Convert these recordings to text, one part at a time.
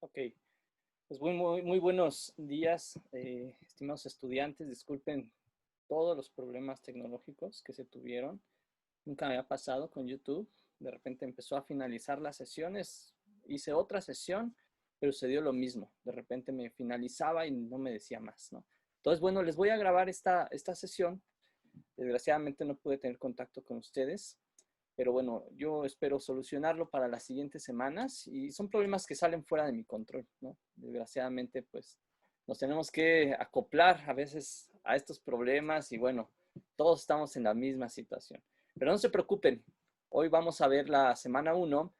Ok, pues muy buenos días, estimados estudiantes. Disculpen todos los problemas tecnológicos que se tuvieron. Nunca me había pasado con YouTube. De repente empezó a finalizar las sesiones. Hice otra sesión, pero se dio lo mismo. De repente me finalizaba y no me decía más, ¿no? Entonces, bueno, les voy a grabar esta sesión. Desgraciadamente no pude tener contacto con ustedes. Pero bueno, yo espero solucionarlo para las siguientes semanas y son problemas que salen fuera de mi control, ¿no? Desgraciadamente, pues nos tenemos que acoplar a veces a estos problemas y bueno, todos estamos en la misma situación. Pero no se preocupen, hoy vamos a ver la semana 1.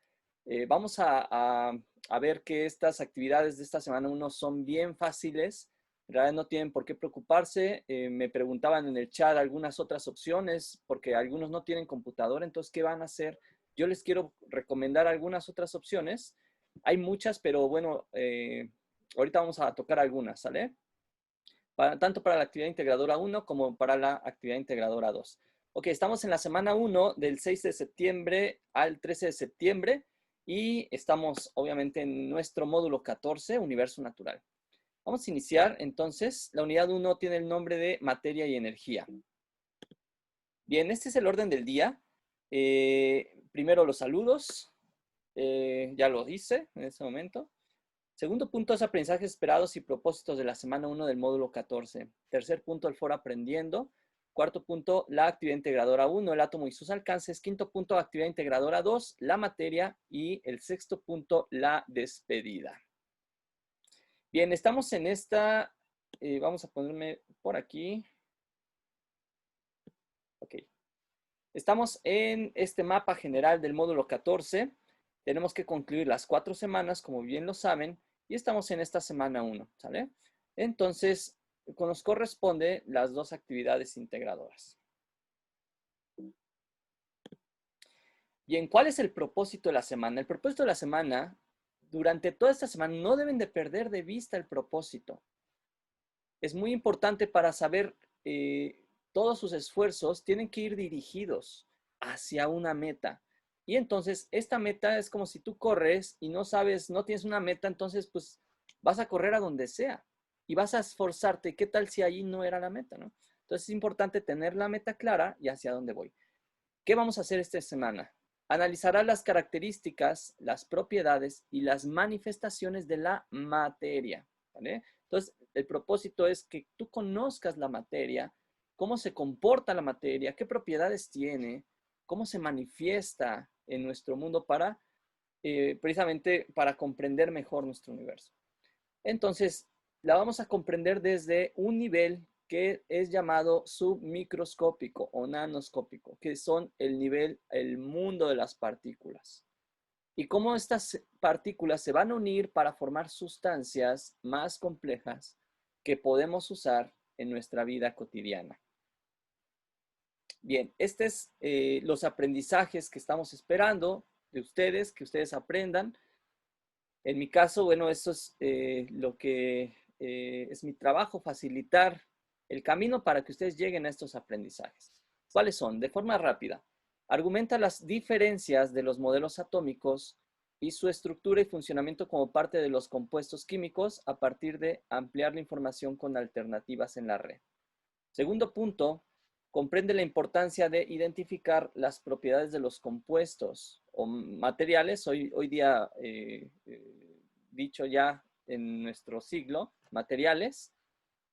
Vamos a ver que estas actividades de esta semana 1 son bien fáciles. En realidad no tienen por qué preocuparse. Me preguntaban en el chat algunas otras opciones, porque algunos no tienen computadora, entonces, ¿qué van a hacer? Yo les quiero recomendar algunas otras opciones. Hay muchas, pero bueno, ahorita vamos a tocar algunas, ¿sale? Tanto para la actividad integradora 1 como para la actividad integradora 2. Ok, estamos en la semana 1 del 6 de septiembre al 13 de septiembre y estamos obviamente en nuestro módulo 14, Universo Natural. Vamos a iniciar entonces. La unidad 1 tiene el nombre de materia y energía. Bien, este es el orden del día. Primero los saludos. Ya lo hice en este momento. Segundo punto es aprendizajes esperados y propósitos de la semana 1 del módulo 14. Tercer punto, el foro aprendiendo. Cuarto punto, la actividad integradora 1, el átomo y sus alcances. Quinto punto, actividad integradora 2, la materia. Y el sexto punto, la despedida. Bien, estamos en esta, vamos a ponerme por aquí. Ok. Estamos en este mapa general del módulo 14. Tenemos que concluir las 4 semanas, como bien lo saben, y estamos en esta semana 1, ¿sale? Entonces, nos corresponde las dos actividades integradoras. Bien, ¿cuál es el propósito de la semana? El propósito de la semana, durante toda esta semana, no deben de perder de vista el propósito. Es muy importante para saber todos sus esfuerzos tienen que ir dirigidos hacia una meta. Y entonces esta meta es como si tú corres y no sabes, no tienes una meta, entonces pues vas a correr a donde sea y vas a esforzarte. ¿Qué tal si allí no era la meta, no? Entonces es importante tener la meta clara y hacia dónde voy. ¿Qué vamos a hacer esta semana? Analizará las características, las propiedades y las manifestaciones de la materia, ¿vale? Entonces, el propósito es que tú conozcas la materia, cómo se comporta la materia, qué propiedades tiene, cómo se manifiesta en nuestro mundo para, precisamente, para comprender mejor nuestro universo. Entonces, la vamos a comprender desde un nivel que es llamado submicroscópico o nanoscópico, que son el nivel, el mundo de las partículas. Y cómo estas partículas se van a unir para formar sustancias más complejas que podemos usar en nuestra vida cotidiana. Bien, este es los aprendizajes que estamos esperando de ustedes, que ustedes aprendan. En mi caso, bueno, eso es lo que es mi trabajo, facilitar el camino para que ustedes lleguen a estos aprendizajes. ¿Cuáles son? De forma rápida. Argumenta las diferencias de los modelos atómicos y su estructura y funcionamiento como parte de los compuestos químicos a partir de ampliar la información con alternativas en la red. Segundo punto, comprende la importancia de identificar las propiedades de los compuestos o materiales, hoy día dicho ya en nuestro siglo, materiales,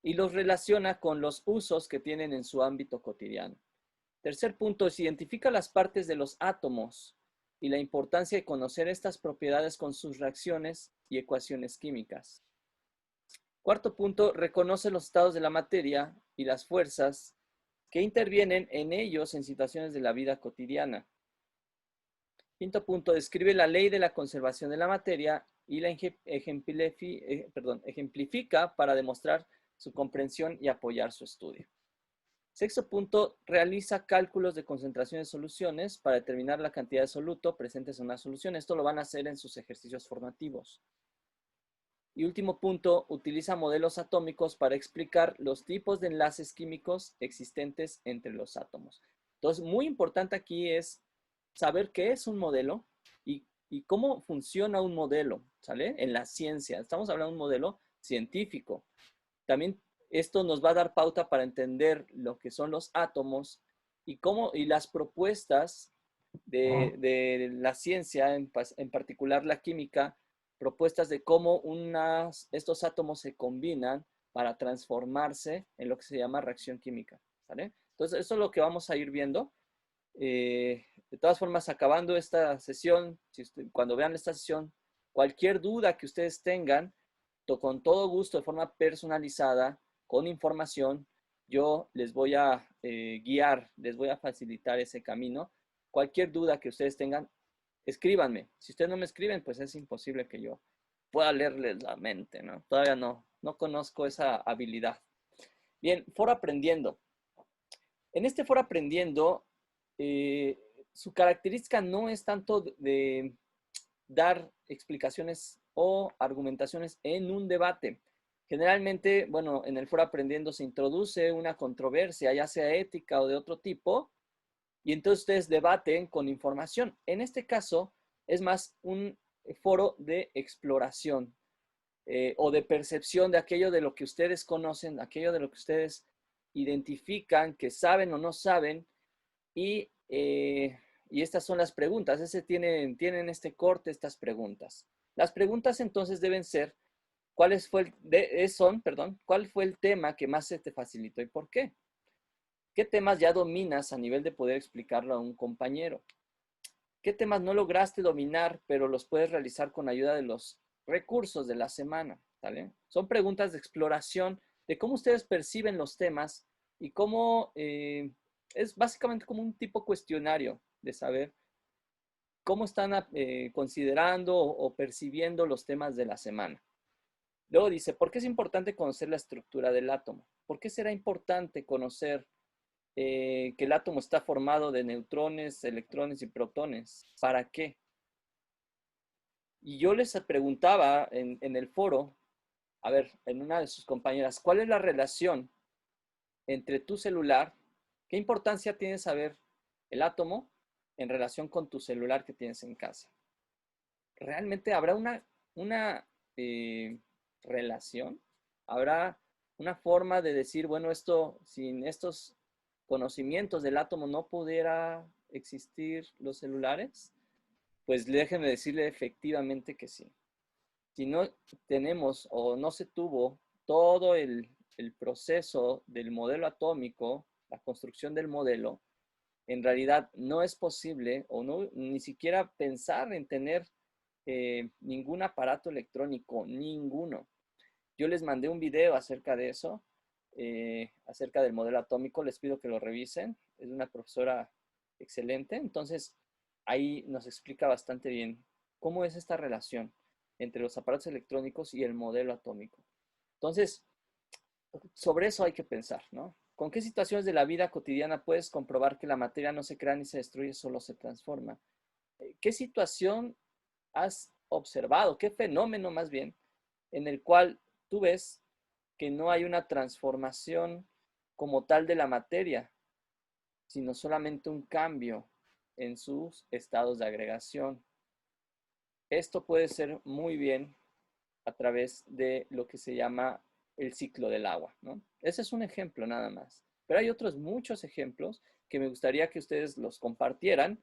y los relaciona con los usos que tienen en su ámbito cotidiano. Tercer punto es identifica las partes de los átomos y la importancia de conocer estas propiedades con sus reacciones y ecuaciones químicas. Cuarto punto, reconoce los estados de la materia y las fuerzas que intervienen en ellos en situaciones de la vida cotidiana. Quinto punto, describe la ley de la conservación de la materia y la ejemplifica para demostrar su comprensión y apoyar su estudio. Sexto punto, realiza cálculos de concentración de soluciones para determinar la cantidad de soluto presentes en una solución. Esto lo van a hacer en sus ejercicios formativos. Y último punto, utiliza modelos atómicos para explicar los tipos de enlaces químicos existentes entre los átomos. Entonces, muy importante aquí es saber qué es un modelo y y cómo funciona un modelo, ¿sale? En la ciencia. Estamos hablando de un modelo científico. También esto nos va a dar pauta para entender lo que son los átomos y las propuestas de la ciencia, en particular la química, propuestas de cómo estos átomos se combinan para transformarse en lo que se llama reacción química, ¿sale? Entonces, eso es lo que vamos a ir viendo. De todas formas, acabando esta sesión, cuando vean esta sesión, cualquier duda que ustedes tengan, con todo gusto, de forma personalizada, con información, yo les voy a guiar, les voy a facilitar ese camino. Cualquier duda que ustedes tengan, escríbanme. Si ustedes no me escriben, pues es imposible que yo pueda leerles la mente, ¿no? Todavía no conozco esa habilidad. Bien, Foro Aprendiendo. En este Foro Aprendiendo, su característica no es tanto de dar explicaciones o argumentaciones en un debate. Generalmente, bueno, en el Foro Aprendiendo se introduce una controversia, ya sea ética o de otro tipo, y entonces ustedes debaten con información. En este caso, es más un foro de exploración o de percepción de aquello de lo que ustedes conocen, aquello de lo que ustedes identifican, que saben o no saben, y estas son las preguntas. Tienen este corte, estas preguntas. Las preguntas entonces deben ser, ¿cuál fue el tema que más se te facilitó y por qué? ¿Qué temas ya dominas a nivel de poder explicarlo a un compañero? ¿Qué temas no lograste dominar, pero los puedes realizar con ayuda de los recursos de la semana? ¿Vale? Son preguntas de exploración de cómo ustedes perciben los temas y cómo es básicamente como un tipo cuestionario de saber cómo están considerando o percibiendo los temas de la semana. Luego dice, ¿por qué es importante conocer la estructura del átomo? ¿Por qué será importante conocer que el átomo está formado de neutrones, electrones y protones? ¿Para qué? Y yo les preguntaba en el foro, a ver, en una de sus compañeras, ¿cuál es la relación entre tu celular? ¿Qué importancia tiene saber el átomo en relación con tu celular que tienes en casa? ¿Realmente habrá una relación? ¿Habrá una forma de decir, bueno, esto, sin estos conocimientos del átomo no pudiera existir los celulares? Pues déjenme decirle efectivamente que sí. Si no tenemos o no se tuvo todo el proceso del modelo atómico, la construcción del modelo, en realidad no es posible o no, ni siquiera pensar en tener ningún aparato electrónico, ninguno. Yo les mandé un video acerca de eso, acerca del modelo atómico, les pido que lo revisen, es una profesora excelente, entonces ahí nos explica bastante bien cómo es esta relación entre los aparatos electrónicos y el modelo atómico. Entonces, sobre eso hay que pensar, ¿no? ¿Con qué situaciones de la vida cotidiana puedes comprobar que la materia no se crea ni se destruye, solo se transforma? ¿Qué situación has observado, qué fenómeno más bien, en el cual tú ves que no hay una transformación como tal de la materia, sino solamente un cambio en sus estados de agregación? Esto puede ser muy bien a través de lo que se llama el ciclo del agua, ¿no? Ese es un ejemplo nada más. Pero hay otros muchos ejemplos que me gustaría que ustedes los compartieran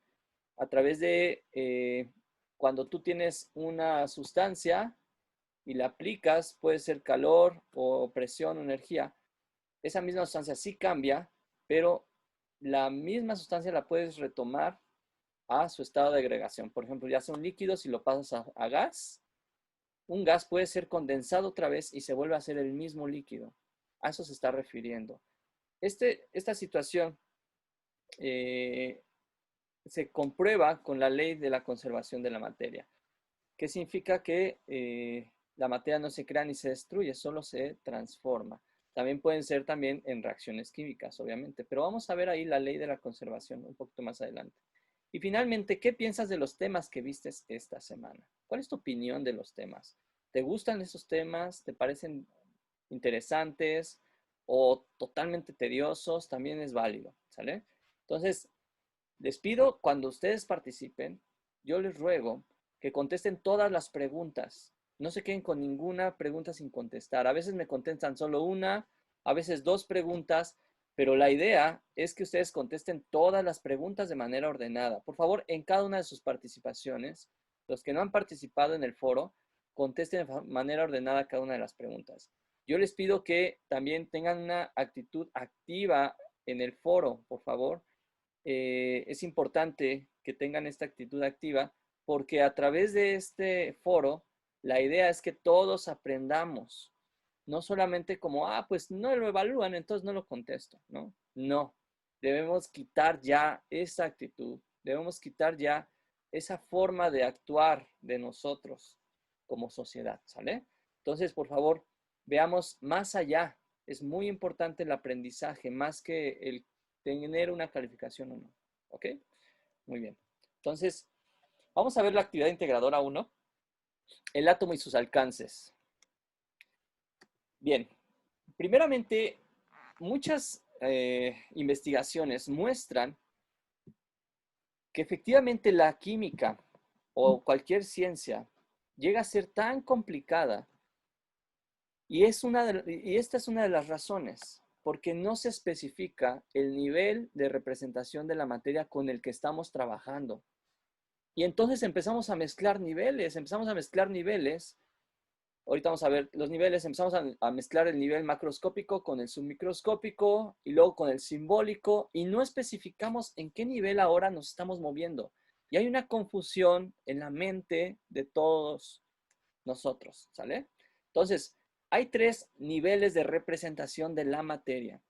a través de cuando tú tienes una sustancia y la aplicas, puede ser calor o presión o energía, esa misma sustancia sí cambia, pero la misma sustancia la puedes retomar a su estado de agregación. Por ejemplo, ya sea un líquido, si lo pasas a gas, un gas puede ser condensado otra vez y se vuelve a ser el mismo líquido. A eso se está refiriendo. Esta situación se comprueba con la ley de la conservación de la materia, que significa que la materia no se crea ni se destruye, solo se transforma. También pueden ser también en reacciones químicas, obviamente, pero vamos a ver ahí la ley de la conservación un poquito más adelante. Y finalmente, ¿qué piensas de los temas que vistes esta semana? ¿Cuál es tu opinión de los temas? ¿Te gustan esos temas? ¿Te parecen interesantes o totalmente tediosos? También es válido, ¿sale? Entonces, les pido cuando ustedes participen, yo les ruego que contesten todas las preguntas. No se queden con ninguna pregunta sin contestar. A veces me contestan solo una, a veces dos preguntas, pero la idea es que ustedes contesten todas las preguntas de manera ordenada. Por favor, en cada una de sus participaciones, los que no han participado en el foro, contesten de manera ordenada cada una de las preguntas. Yo les pido que también tengan una actitud activa en el foro, por favor. Es importante que tengan esta actitud activa porque a través de este foro, la idea es que todos aprendamos. No solamente como, pues no lo evalúan, entonces no lo contesto, ¿no? No, debemos quitar ya esa actitud, debemos quitar ya esa forma de actuar de nosotros como sociedad, ¿sale? Entonces, por favor, veamos más allá. Es muy importante el aprendizaje, más que el tener una calificación o no. ¿Ok? Muy bien. Entonces, vamos a ver la actividad integradora 1, el átomo y sus alcances. Bien, primeramente, muchas investigaciones muestran que efectivamente la química o cualquier ciencia llega a ser tan complicada y esta es una de las razones, porque no se especifica el nivel de representación de la materia con el que estamos trabajando. Y entonces empezamos a mezclar niveles. Ahorita vamos a ver los niveles, empezamos a mezclar el nivel macroscópico con el submicroscópico y luego con el simbólico y no especificamos en qué nivel ahora nos estamos moviendo. Y hay una confusión en la mente de todos nosotros, ¿sale? Entonces, hay tres niveles de representación de la materia.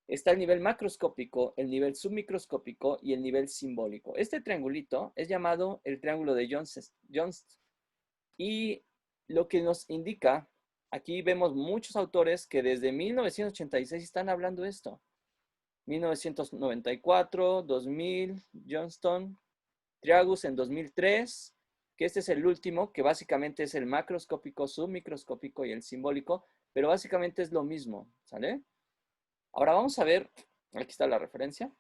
Está el nivel macroscópico, el nivel submicroscópico y el nivel simbólico. Este triangulito es llamado el triángulo de John's y lo que nos indica, aquí vemos muchos autores que desde 1986 están hablando de esto. 1994, 2000, Johnston, Triagus en 2003, que este es el último, que básicamente es el macroscópico, submicroscópico y el simbólico, pero básicamente es lo mismo, ¿sale? Ahora vamos a ver, aquí está la referencia.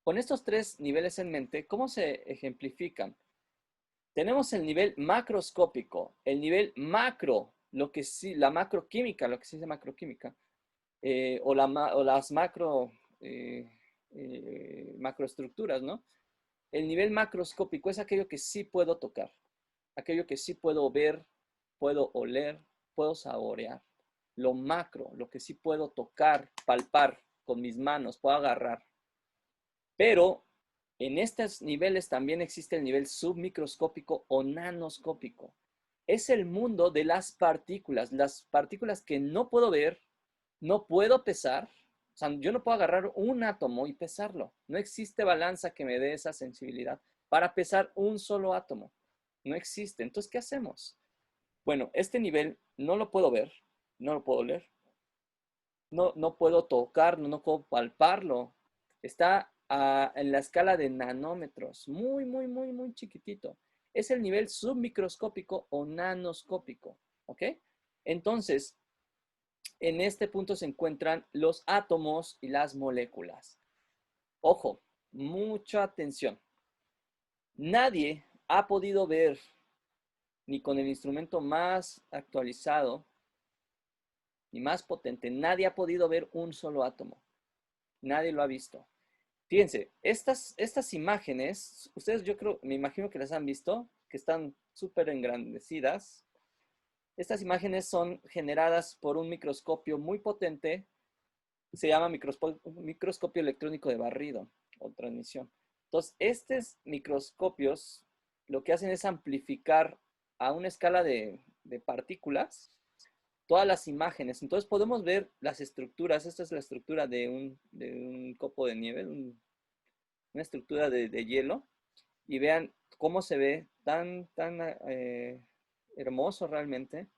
Con estos tres niveles en mente, ¿cómo se ejemplifican? Tenemos el nivel macroscópico, el nivel macro, lo que sí, la macroquímica, lo que se dice macroquímica, o las macroestructuras, ¿no? El nivel macroscópico es aquello que sí puedo tocar, aquello que sí puedo ver, puedo oler, puedo saborear. Lo macro, lo que sí puedo tocar, palpar con mis manos, puedo agarrar. Pero en estos niveles también existe el nivel submicroscópico o nanoscópico. Es el mundo de las partículas que no puedo ver, no puedo pesar. O sea, yo no puedo agarrar un átomo y pesarlo. No existe balanza que me dé esa sensibilidad para pesar un solo átomo. No existe. Entonces, ¿qué hacemos? Bueno, este nivel no lo puedo ver, no lo puedo leer, no puedo tocarlo, no puedo palparlo. Está en la escala de nanómetros, muy, muy, muy, muy chiquitito. Es el nivel submicroscópico o nanoscópico, ¿ok? Entonces, en este punto se encuentran los átomos y las moléculas. Ojo, mucha atención. Nadie ha podido ver, ni con el instrumento más actualizado, ni más potente, nadie ha podido ver un solo átomo. Nadie lo ha visto. Fíjense, estas imágenes, ustedes yo creo, me imagino que las han visto, que están súper engrandecidas. Estas imágenes son generadas por un microscopio muy potente, se llama microscopio electrónico de barrido o transmisión. Entonces, estos microscopios lo que hacen es amplificar a una escala de partículas todas las imágenes. Entonces podemos ver las estructuras. Esta es la estructura de un copo de nieve, una estructura de hielo. Y vean cómo se ve tan hermoso realmente.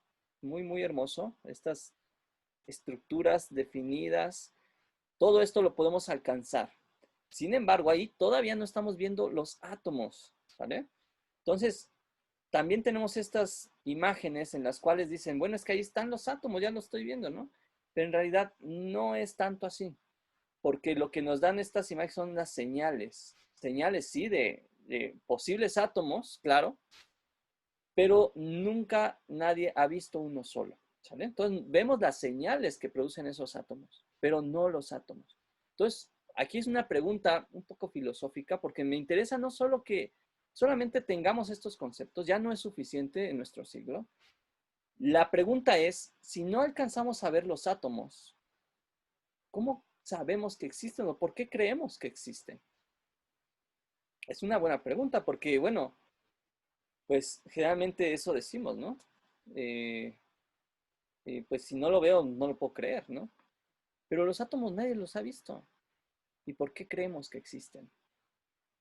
Muy, muy hermoso. Estas estructuras definidas. Todo esto lo podemos alcanzar. Sin embargo, ahí todavía no estamos viendo los átomos, ¿vale? Entonces, también tenemos estas imágenes en las cuales dicen, bueno, es que ahí están los átomos, ya lo estoy viendo, ¿no? Pero en realidad no es tanto así, porque lo que nos dan estas imágenes son las señales sí, de posibles átomos, claro, pero nunca nadie ha visto uno solo, ¿sale? Entonces vemos las señales que producen esos átomos, pero no los átomos. Entonces, aquí es una pregunta un poco filosófica porque me interesa no solo que solamente tengamos estos conceptos, ya no es suficiente en nuestro siglo. La pregunta es, si no alcanzamos a ver los átomos, ¿cómo sabemos que existen o por qué creemos que existen? Es una buena pregunta porque, bueno, pues generalmente eso decimos, ¿no? Eh, pues si no lo veo, no lo puedo creer, ¿no? Pero los átomos nadie los ha visto. ¿Y por qué creemos que existen?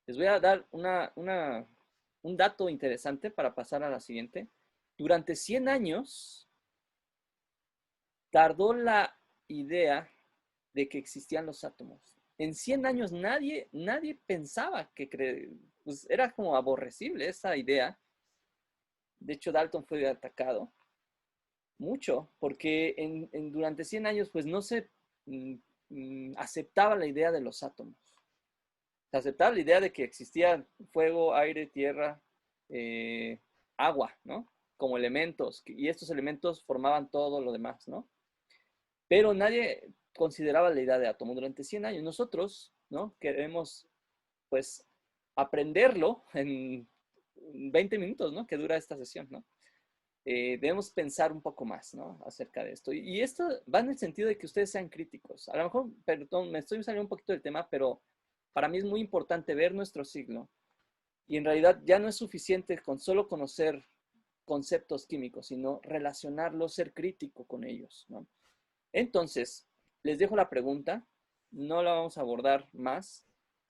Les voy a dar un dato interesante para pasar a la siguiente. Durante 100 años tardó la idea de que existían los átomos. En 100 años nadie pensaba pues era como aborrecible esa idea. De hecho, Dalton fue atacado mucho, porque durante 100 años pues no se aceptaba la idea de los átomos. Se aceptaba la idea de que existía fuego, aire, tierra, eh, agua, ¿no? Como elementos, y estos elementos formaban todo lo demás, ¿no? Pero nadie consideraba la idea de átomo durante 100 años. Nosotros, ¿no? Queremos, pues, aprenderlo en 20 minutos, ¿no? Que dura esta sesión, ¿no? Debemos pensar un poco más, ¿no? Acerca de esto. Y esto va en el sentido de que ustedes sean críticos. A lo mejor, perdón, me estoy saliendo un poquito del tema, pero para mí es muy importante ver nuestro siglo. Y en realidad ya no es suficiente con solo conocer conceptos químicos, sino relacionarlos, ser crítico con ellos, ¿no? Entonces, les dejo la pregunta. No la vamos a abordar más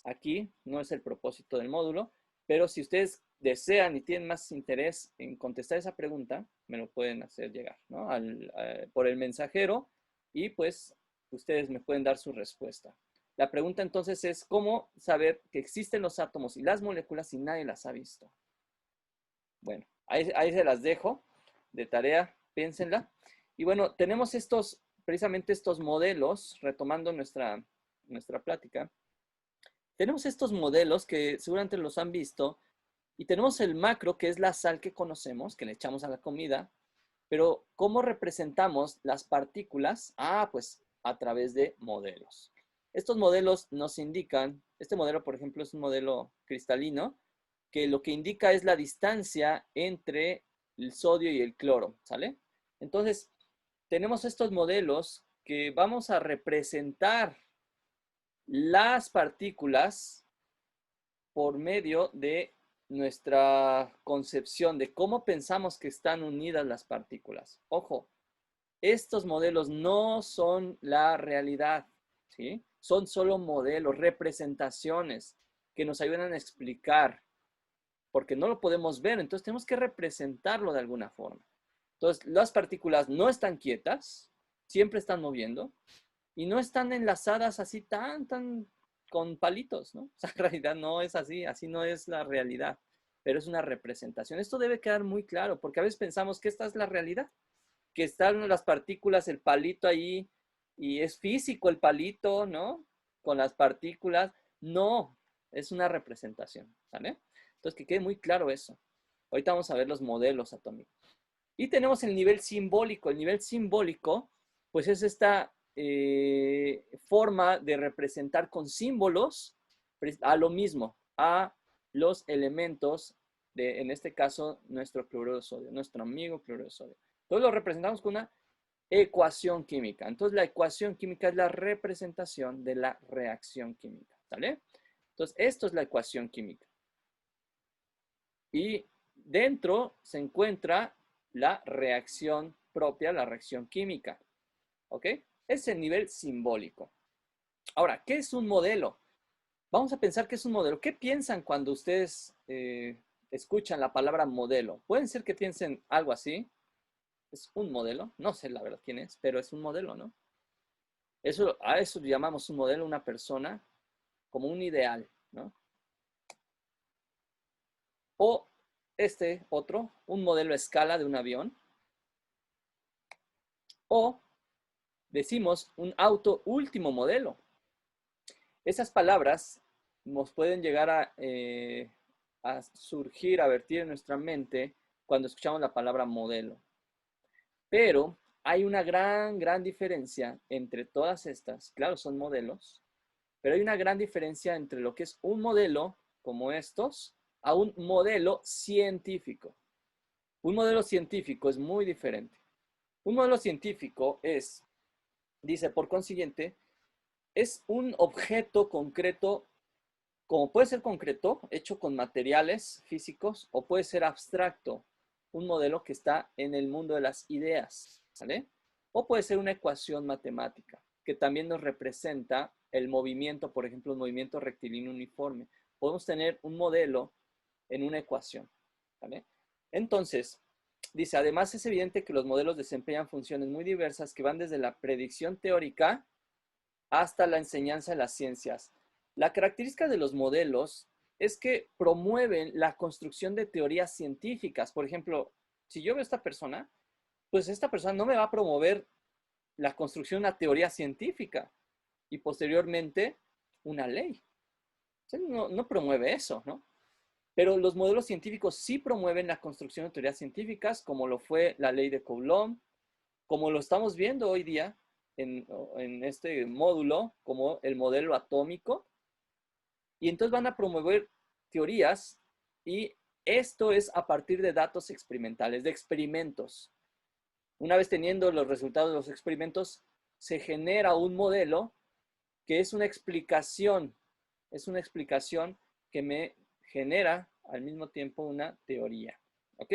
aquí, no es el propósito del módulo, pero si ustedes desean y tienen más interés en contestar esa pregunta, me lo pueden hacer llegar, ¿no? Por el mensajero y pues ustedes me pueden dar su respuesta. La pregunta entonces es, ¿cómo saber que existen los átomos y las moléculas si nadie las ha visto? Bueno, ahí se las dejo de tarea, piénsenla. Y bueno, tenemos precisamente estos modelos, retomando nuestra plática, tenemos estos modelos que seguramente los han visto, y tenemos el macro, que es la sal que conocemos, que le echamos a la comida, pero ¿cómo representamos las partículas? Ah, pues a través de modelos. Estos modelos nos indican, este modelo, por ejemplo, es un modelo cristalino, que lo que indica es la distancia entre el sodio y el cloro, ¿sale? Entonces, tenemos estos modelos que vamos a representar las partículas por medio de nuestra concepción de cómo pensamos que están unidas las partículas. Ojo, estos modelos no son la realidad, ¿sí? Son solo modelos, representaciones que nos ayudan a explicar, porque no lo podemos ver, entonces tenemos que representarlo de alguna forma. Entonces, las partículas no están quietas, siempre están moviendo y no están enlazadas así tan con palitos, ¿no? O sea, en realidad no es así, así no es la realidad, pero es una representación. Esto debe quedar muy claro, porque a veces pensamos que esta es la realidad, que están las partículas, el palito ahí, y es físico el palito, ¿no? Con las partículas. No, es una representación, ¿sale? Entonces, que quede muy claro eso. Ahorita vamos a ver los modelos atómicos. Y tenemos el nivel simbólico. El nivel simbólico, pues es esta forma de representar con símbolos a lo mismo, a los elementos de, en este caso, nuestro cloruro de sodio, nuestro amigo cloruro de sodio. Entonces lo representamos con una ecuación química. Entonces la ecuación química es la representación de la reacción química, ¿sale? Entonces esto es la ecuación química. Y dentro se encuentra la reacción propia, la reacción química, ¿ok? Es el nivel simbólico. Ahora, ¿qué es un modelo? Vamos a pensar que es un modelo. ¿Qué piensan cuando ustedes escuchan la palabra modelo? Pueden ser que piensen algo así. Es un modelo. No sé la verdad quién es, pero es un modelo, ¿no? A eso llamamos un modelo, una persona, como un ideal, ¿no? O este otro, un modelo a escala de un avión. O decimos un auto último modelo. Esas palabras nos pueden llegar a surgir, a vertir en nuestra mente cuando escuchamos la palabra modelo. Pero hay una gran diferencia entre todas estas. Claro, son modelos, pero hay una gran diferencia entre lo que es un modelo como estos a un modelo científico. Un modelo científico es muy diferente. Un modelo científico dice, por consiguiente, es un objeto concreto, como puede ser concreto, hecho con materiales físicos, o puede ser abstracto, un modelo que está en el mundo de las ideas, ¿vale? O puede ser una ecuación matemática, que también nos representa el movimiento, por ejemplo, un movimiento rectilíneo uniforme. Podemos tener un modelo en una ecuación, ¿vale? Entonces, dice, además es evidente que los modelos desempeñan funciones muy diversas que van desde la predicción teórica hasta la enseñanza de las ciencias. La característica de los modelos es que promueven la construcción de teorías científicas. Por ejemplo, si yo veo a esta persona, pues esta persona no me va a promover la construcción de una teoría científica y posteriormente una ley. No promueve eso, ¿no? Pero los modelos científicos sí promueven la construcción de teorías científicas, como lo fue la ley de Coulomb, como lo estamos viendo hoy día en este módulo, como el modelo atómico. Y entonces van a promover teorías y esto es a partir de datos experimentales, de experimentos. Una vez teniendo los resultados de los experimentos, se genera un modelo que es una explicación que me genera al mismo tiempo una teoría. ¿Ok?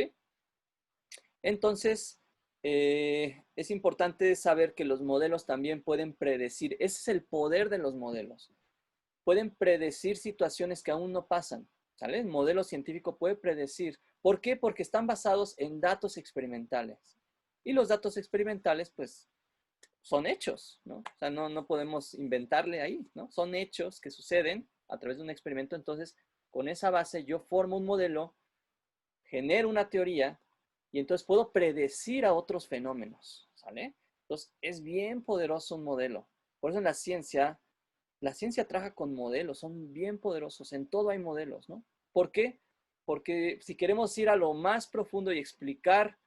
Entonces, es importante saber que los modelos también pueden predecir. Ese es el poder de los modelos. Pueden predecir situaciones que aún no pasan. ¿Sale? El modelo científico puede predecir. ¿Por qué? Porque están basados en datos experimentales. Y los datos experimentales, pues, son hechos, ¿no? O sea, no podemos inventarle ahí, ¿no? Son hechos que suceden a través de un experimento. Entonces, con esa base, yo formo un modelo, genero una teoría y entonces puedo predecir a otros fenómenos, ¿sale? Entonces, es bien poderoso un modelo. Por eso en la ciencia trabaja con modelos, son bien poderosos, en todo hay modelos, ¿no? ¿Por qué? Porque si queremos ir a lo más profundo y explicar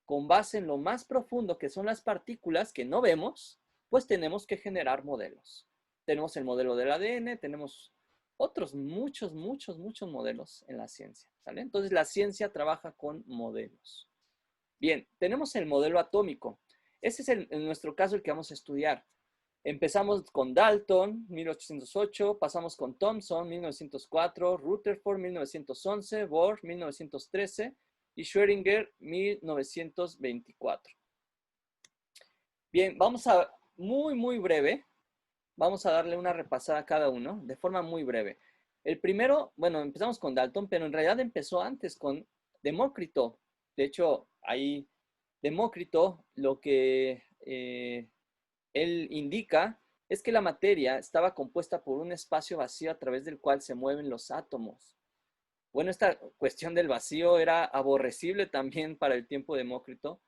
con base en lo más profundo que son las partículas que no vemos, pues tenemos que generar modelos. Tenemos el modelo del ADN, tenemos otros muchos modelos en la ciencia, ¿sale? Entonces la ciencia trabaja con modelos. Bien, tenemos el modelo atómico. Ese es en nuestro caso el que vamos a estudiar. Empezamos con Dalton, 1808, pasamos con Thomson, 1904, Rutherford, 1911, Bohr, 1913 y Schrödinger, 1924. Bien, vamos a, muy breve, vamos a darle una repasada a cada uno, de forma muy breve. El primero, bueno, empezamos con Dalton, pero en realidad empezó antes con Demócrito. De hecho, ahí Demócrito lo que él indica es que la materia estaba compuesta por un espacio vacío a través del cual se mueven los átomos. Bueno, esta cuestión del vacío era aborrecible también para el tiempo de Demócrito,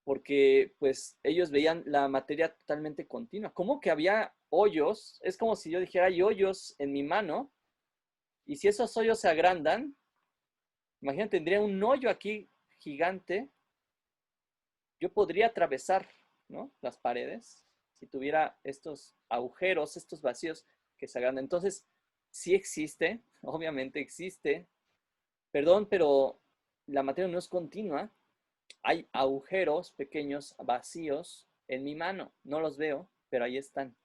porque pues ellos veían la materia totalmente continua. ¿Cómo que había hoyos? Es como si yo dijera, hay hoyos en mi mano, y si esos hoyos se agrandan, imagínate, tendría un hoyo aquí gigante, yo podría atravesar, ¿no?, las paredes si tuviera estos agujeros, estos vacíos que se agrandan. Entonces, sí existe, obviamente existe, perdón, pero la materia no es continua. Hay agujeros pequeños, vacíos en mi mano. No los veo, pero ahí están.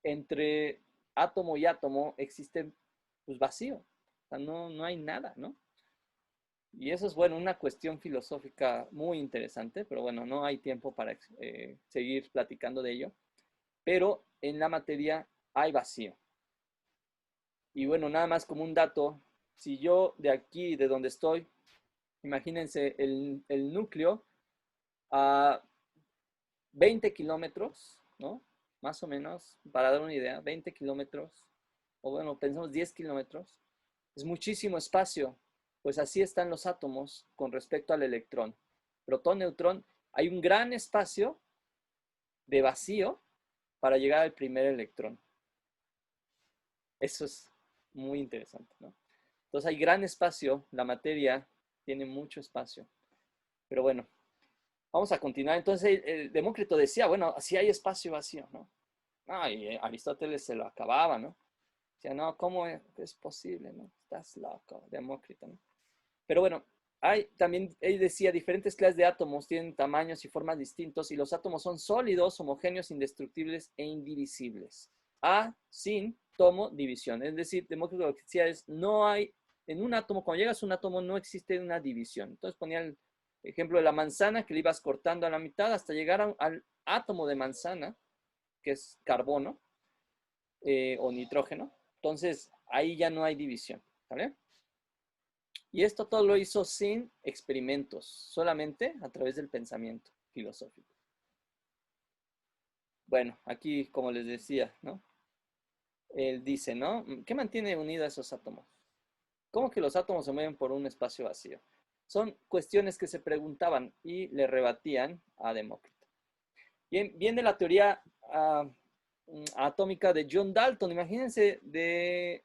Entre átomo y átomo existe pues vacío. O sea, no hay nada, ¿no? Y eso es, bueno, una cuestión filosófica muy interesante, pero bueno, no hay tiempo para seguir platicando de ello. Pero en la materia hay vacío. Y bueno, nada más como un dato, si yo de aquí, de donde estoy, imagínense el núcleo a 20 kilómetros, ¿no? Más o menos, para dar una idea, 20 kilómetros, o bueno, pensemos 10 kilómetros, es muchísimo espacio. Pues así están los átomos con respecto al electrón. Protón, neutrón, hay un gran espacio de vacío para llegar al primer electrón. Eso es muy interesante, ¿no? Entonces hay gran espacio, la materia tiene mucho espacio. Pero bueno, vamos a continuar. Entonces, el Demócrito decía, bueno, si hay espacio vacío, ¿no? Ah, y Aristóteles se lo acababa, ¿no? Decía, no, ¿cómo es posible, no? Estás loco, Demócrito, ¿no? Pero bueno, hay también, él decía, diferentes clases de átomos tienen tamaños y formas distintos y los átomos son sólidos, homogéneos, indestructibles e indivisibles. A, sin, tomo, división. Es decir, Demócrito lo que decía es, no hay, en un átomo, cuando llegas a un átomo no existe una división. Entonces ponía el ejemplo de la manzana, que le ibas cortando a la mitad hasta llegar al átomo de manzana, que es carbono o nitrógeno. Entonces, ahí ya no hay división, ¿vale? Y esto todo lo hizo sin experimentos, solamente a través del pensamiento filosófico. Bueno, aquí, como les decía, ¿no? Él dice, ¿no? ¿Qué mantiene unidos esos átomos? ¿Cómo que los átomos se mueven por un espacio vacío? Son cuestiones que se preguntaban y le rebatían a Demócrito. Bien, viene la teoría atómica de John Dalton. Imagínense de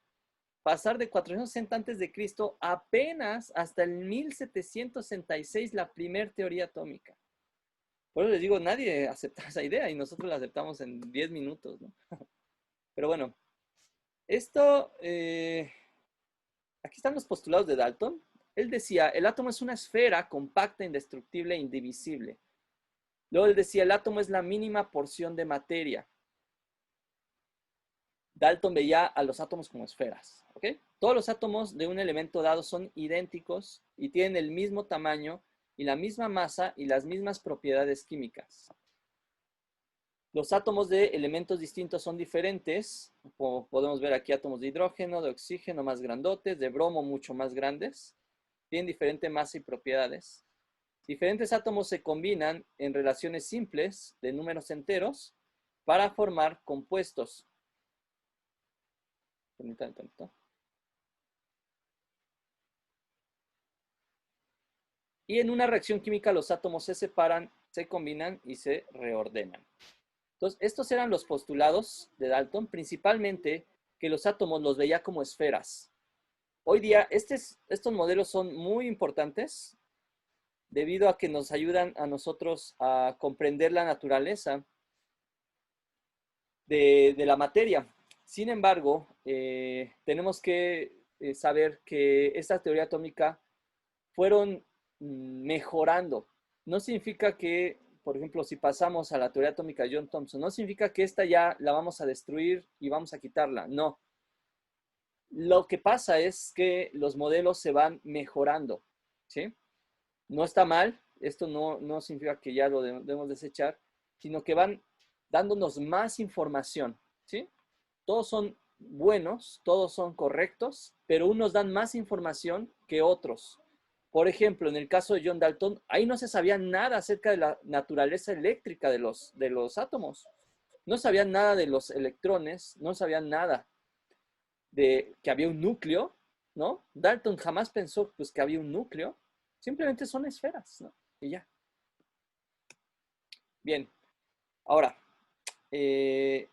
pasar de 460 antes de Cristo apenas hasta el 1766 la primera teoría atómica. Por eso les digo, nadie acepta esa idea y nosotros la aceptamos en 10 minutos, ¿no? Pero bueno, esto, aquí están los postulados de Dalton. Él decía, el átomo es una esfera compacta, indestructible e indivisible. Luego él decía, el átomo es la mínima porción de materia. Dalton veía a los átomos como esferas, ¿ok? Todos los átomos de un elemento dado son idénticos y tienen el mismo tamaño y la misma masa y las mismas propiedades químicas. Los átomos de elementos distintos son diferentes. Como podemos ver aquí, átomos de hidrógeno, de oxígeno más grandotes, de bromo mucho más grandes. Tienen diferente masa y propiedades. Diferentes átomos se combinan en relaciones simples de números enteros para formar compuestos. Permítanme tanto. Y en una reacción química los átomos se separan, se combinan y se reordenan. Entonces, estos eran los postulados de Dalton, principalmente que los átomos los veía como esferas. Hoy día, estos modelos son muy importantes debido a que nos ayudan a nosotros a comprender la naturaleza de la materia. Sin embargo, tenemos que saber que esta teoría atómica fueron mejorando. No significa que, por ejemplo, si pasamos a la teoría atómica de John Thomson, no significa que esta ya la vamos a destruir y vamos a quitarla. No. Lo que pasa es que los modelos se van mejorando, ¿sí? No está mal, esto no significa que ya lo debemos desechar, sino que van dándonos más información, ¿sí? Todos son buenos, todos son correctos, pero unos dan más información que otros. Por ejemplo, en el caso de John Dalton, ahí no se sabía nada acerca de la naturaleza eléctrica de los átomos. No sabían nada de los electrones, no sabían nada de que había un núcleo, ¿no? Dalton jamás pensó pues, que había un núcleo, simplemente son esferas, ¿no? Y ya. Bien, ahora, eh,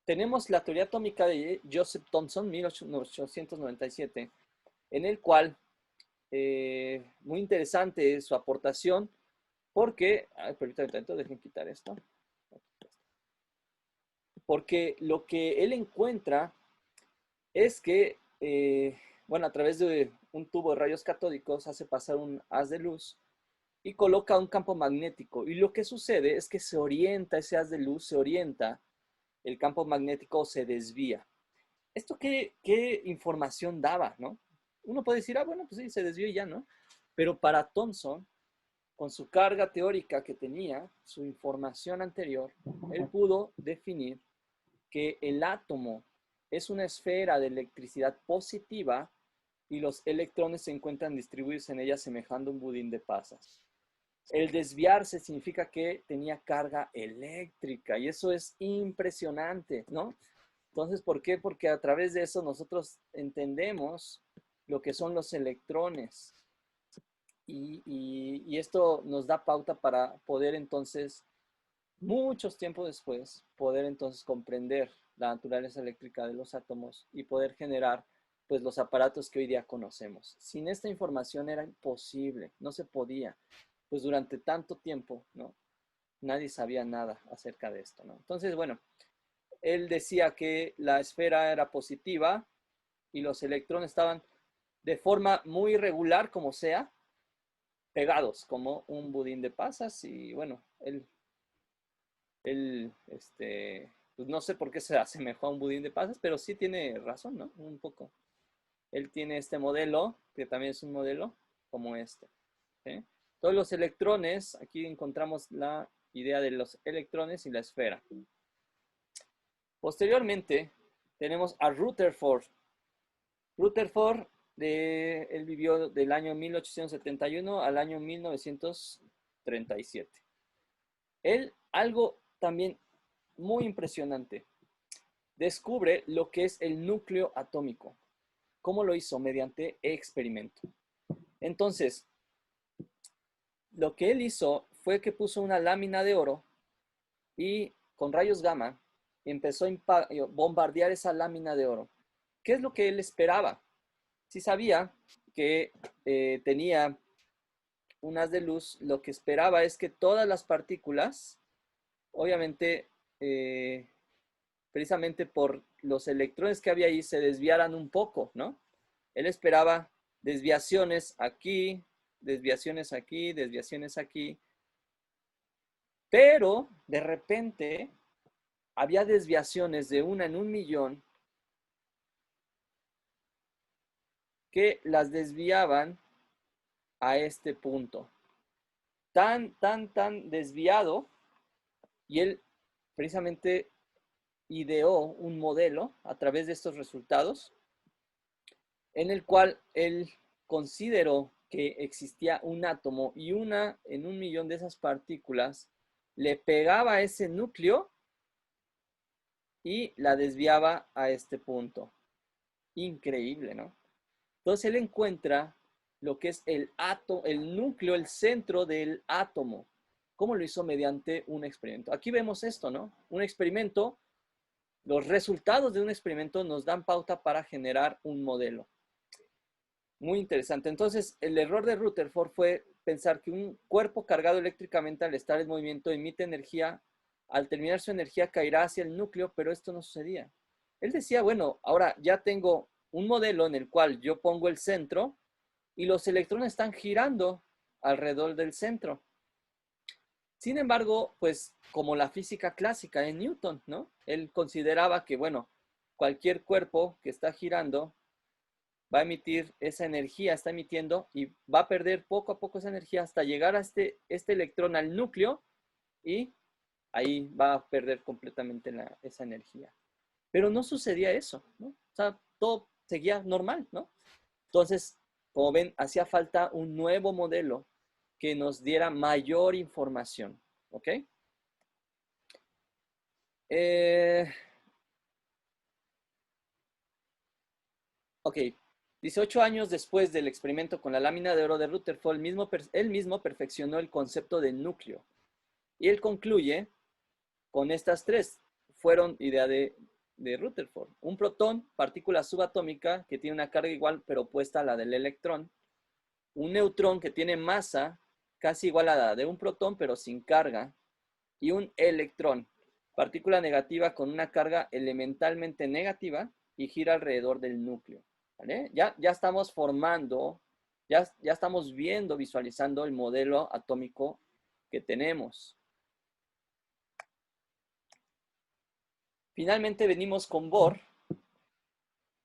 tenemos la teoría atómica de Joseph Thomson, 1897, en el cual, muy interesante su aportación, porque, permítanme tanto, dejen quitar esto, porque lo que él encuentra es que, bueno, a través de un tubo de rayos catódicos hace pasar un haz de luz y coloca un campo magnético. Y lo que sucede es que se orienta, ese haz de luz se orienta, el campo magnético se desvía. ¿Esto qué información daba, no? Uno puede decir, ah, bueno, pues sí, se desvió y ya, ¿no? Pero para Thomson, con su carga teórica que tenía, su información anterior, él pudo definir que el átomo es una esfera de electricidad positiva y los electrones se encuentran distribuidos en ella semejando un budín de pasas. El desviarse significa que tenía carga eléctrica y eso es impresionante, ¿no? Entonces, ¿por qué? Porque a través de eso nosotros entendemos lo que son los electrones y esto nos da pauta para poder entonces, muchos tiempos después, poder entonces comprender la naturaleza eléctrica de los átomos y poder generar pues los aparatos que hoy día conocemos. Sin esta información era imposible, no se podía, pues durante tanto tiempo, ¿no? Nadie sabía nada acerca de esto, ¿no? Entonces, bueno, él decía que la esfera era positiva y los electrones estaban de forma muy irregular, como sea, pegados, como un budín de pasas, y bueno, pues no sé por qué se asemejó a un budín de pasas, pero sí tiene razón, ¿no? Un poco. Él tiene este modelo, que también es un modelo como este. ¿Sí? Todos los electrones, aquí encontramos la idea de los electrones y la esfera. Posteriormente, tenemos a Rutherford. Rutherford, él vivió del año 1871 al año 1937. Él, algo también muy impresionante, descubre lo que es el núcleo atómico. ¿Cómo lo hizo? Mediante experimento. Entonces, lo que él hizo fue que puso una lámina de oro y con rayos gamma empezó a bombardear esa lámina de oro. ¿Qué es lo que él esperaba? Si sabía que tenía un haz de luz, lo que esperaba es que todas las partículas, obviamente, precisamente por los electrones que había ahí, se desviaran un poco, ¿no? Él esperaba desviaciones aquí, desviaciones aquí, desviaciones aquí, pero de repente había desviaciones de una en un millón que las desviaban a este punto. Tan desviado, y él precisamente ideó un modelo a través de estos resultados en el cual él consideró que existía un átomo y una en un millón de esas partículas le pegaba a ese núcleo y la desviaba a este punto. Increíble, ¿no? Entonces él encuentra lo que es el átomo, el núcleo, el centro del átomo. ¿Cómo lo hizo? Mediante un experimento. Aquí vemos esto, ¿no? Un experimento, los resultados de un experimento nos dan pauta para generar un modelo. Muy interesante. Entonces, el error de Rutherford fue pensar que un cuerpo cargado eléctricamente al estar en movimiento emite energía, al terminar su energía caerá hacia el núcleo, pero esto no sucedía. Él decía, bueno, ahora ya tengo un modelo en el cual yo pongo el centro y los electrones están girando alrededor del centro. Sin embargo, pues como la física clásica de Newton, ¿no? Él consideraba que, bueno, cualquier cuerpo que está girando va a emitir esa energía, está emitiendo y va a perder poco a poco esa energía hasta llegar a este electrón al núcleo y ahí va a perder completamente esa energía. Pero no sucedía eso, ¿no? O sea, todo seguía normal, ¿no? Entonces, como ven, hacía falta un nuevo modelo que nos diera mayor información, ¿ok? Ok, 18 años después del experimento con la lámina de oro de Rutherford, él mismo perfeccionó el concepto de núcleo. Y él concluye con estas tres. Fueron idea de Rutherford. Un protón, partícula subatómica, que tiene una carga igual pero opuesta a la del electrón. Un neutrón que tiene masa casi igual a la de un protón pero sin carga. Y un electrón, partícula negativa con una carga elementalmente negativa y gira alrededor del núcleo. ¿Vale? Ya estamos formando, ya estamos viendo, visualizando el modelo atómico que tenemos. Finalmente venimos con Bohr.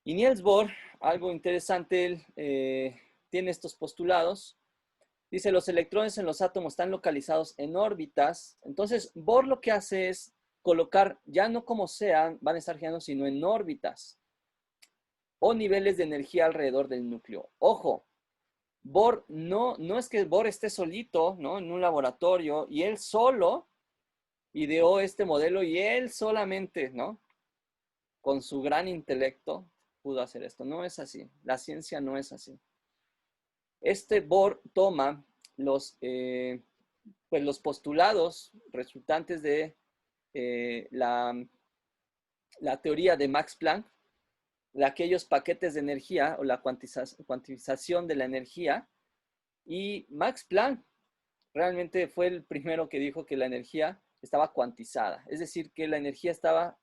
Y Niels Bohr, algo interesante, él tiene estos postulados. Dice, los electrones en los átomos están localizados en órbitas. Entonces, Bohr lo que hace es colocar, ya no como sean, van a estar girando, sino en órbitas o niveles de energía alrededor del núcleo. Ojo, Bohr no es que Bohr esté solito, ¿no? En un laboratorio y él solo ideó este modelo y él solamente, ¿no? Con su gran intelecto pudo hacer esto. No es así. La ciencia no es así. Este Bohr toma pues los postulados resultantes de la teoría de Max Planck de aquellos paquetes de energía o la cuantización de la energía. Y Max Planck realmente fue el primero que dijo que la energía estaba cuantizada, es decir, que la energía estaba,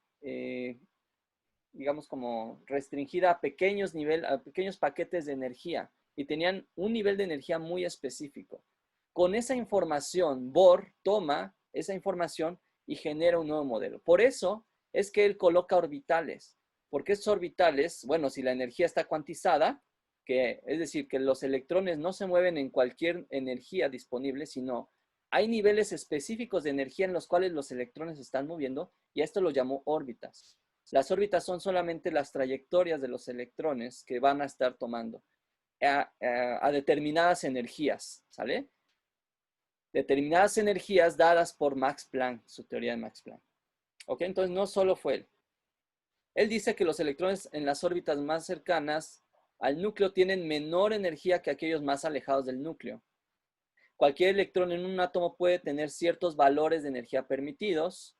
digamos, como restringida a pequeños a pequeños paquetes de energía y tenían un nivel de energía muy específico. Con esa información, Bohr toma esa información y genera un nuevo modelo. Por eso es que él coloca orbitales, porque estos orbitales, bueno, si la energía está cuantizada, que es decir, que los electrones no se mueven en cualquier energía disponible, sino hay niveles específicos de energía en los cuales los electrones se están moviendo, y a esto lo llamó órbitas. Las órbitas son solamente las trayectorias de los electrones que van a estar tomando a determinadas energías, ¿sale? Determinadas energías dadas por Max Planck, su teoría de Max Planck. ¿Ok? Entonces no solo fue él. Él dice que los electrones en las órbitas más cercanas al núcleo tienen menor energía que aquellos más alejados del núcleo. Cualquier electrón en un átomo puede tener ciertos valores de energía permitidos,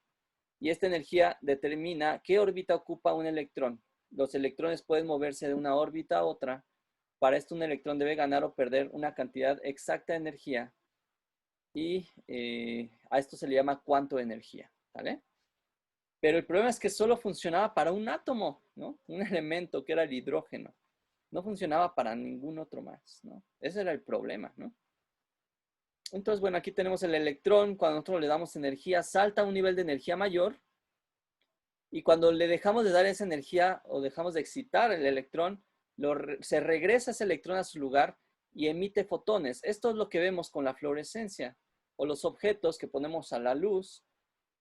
y esta energía determina qué órbita ocupa un electrón. Los electrones pueden moverse de una órbita a otra. Para esto un electrón debe ganar o perder una cantidad exacta de energía, y a esto se le llama cuánto de energía, ¿vale? Pero el problema es que solo funcionaba para un átomo, ¿no? Un elemento que era el hidrógeno. No funcionaba para ningún otro más, ¿no? Ese era el problema, ¿no? Entonces, bueno, aquí tenemos el electrón. Cuando nosotros le damos energía, salta a un nivel de energía mayor. Y cuando le dejamos de dar esa energía o dejamos de excitar el electrón, se regresa ese electrón a su lugar y emite fotones. Esto es lo que vemos con la fluorescencia o los objetos que ponemos a la luz,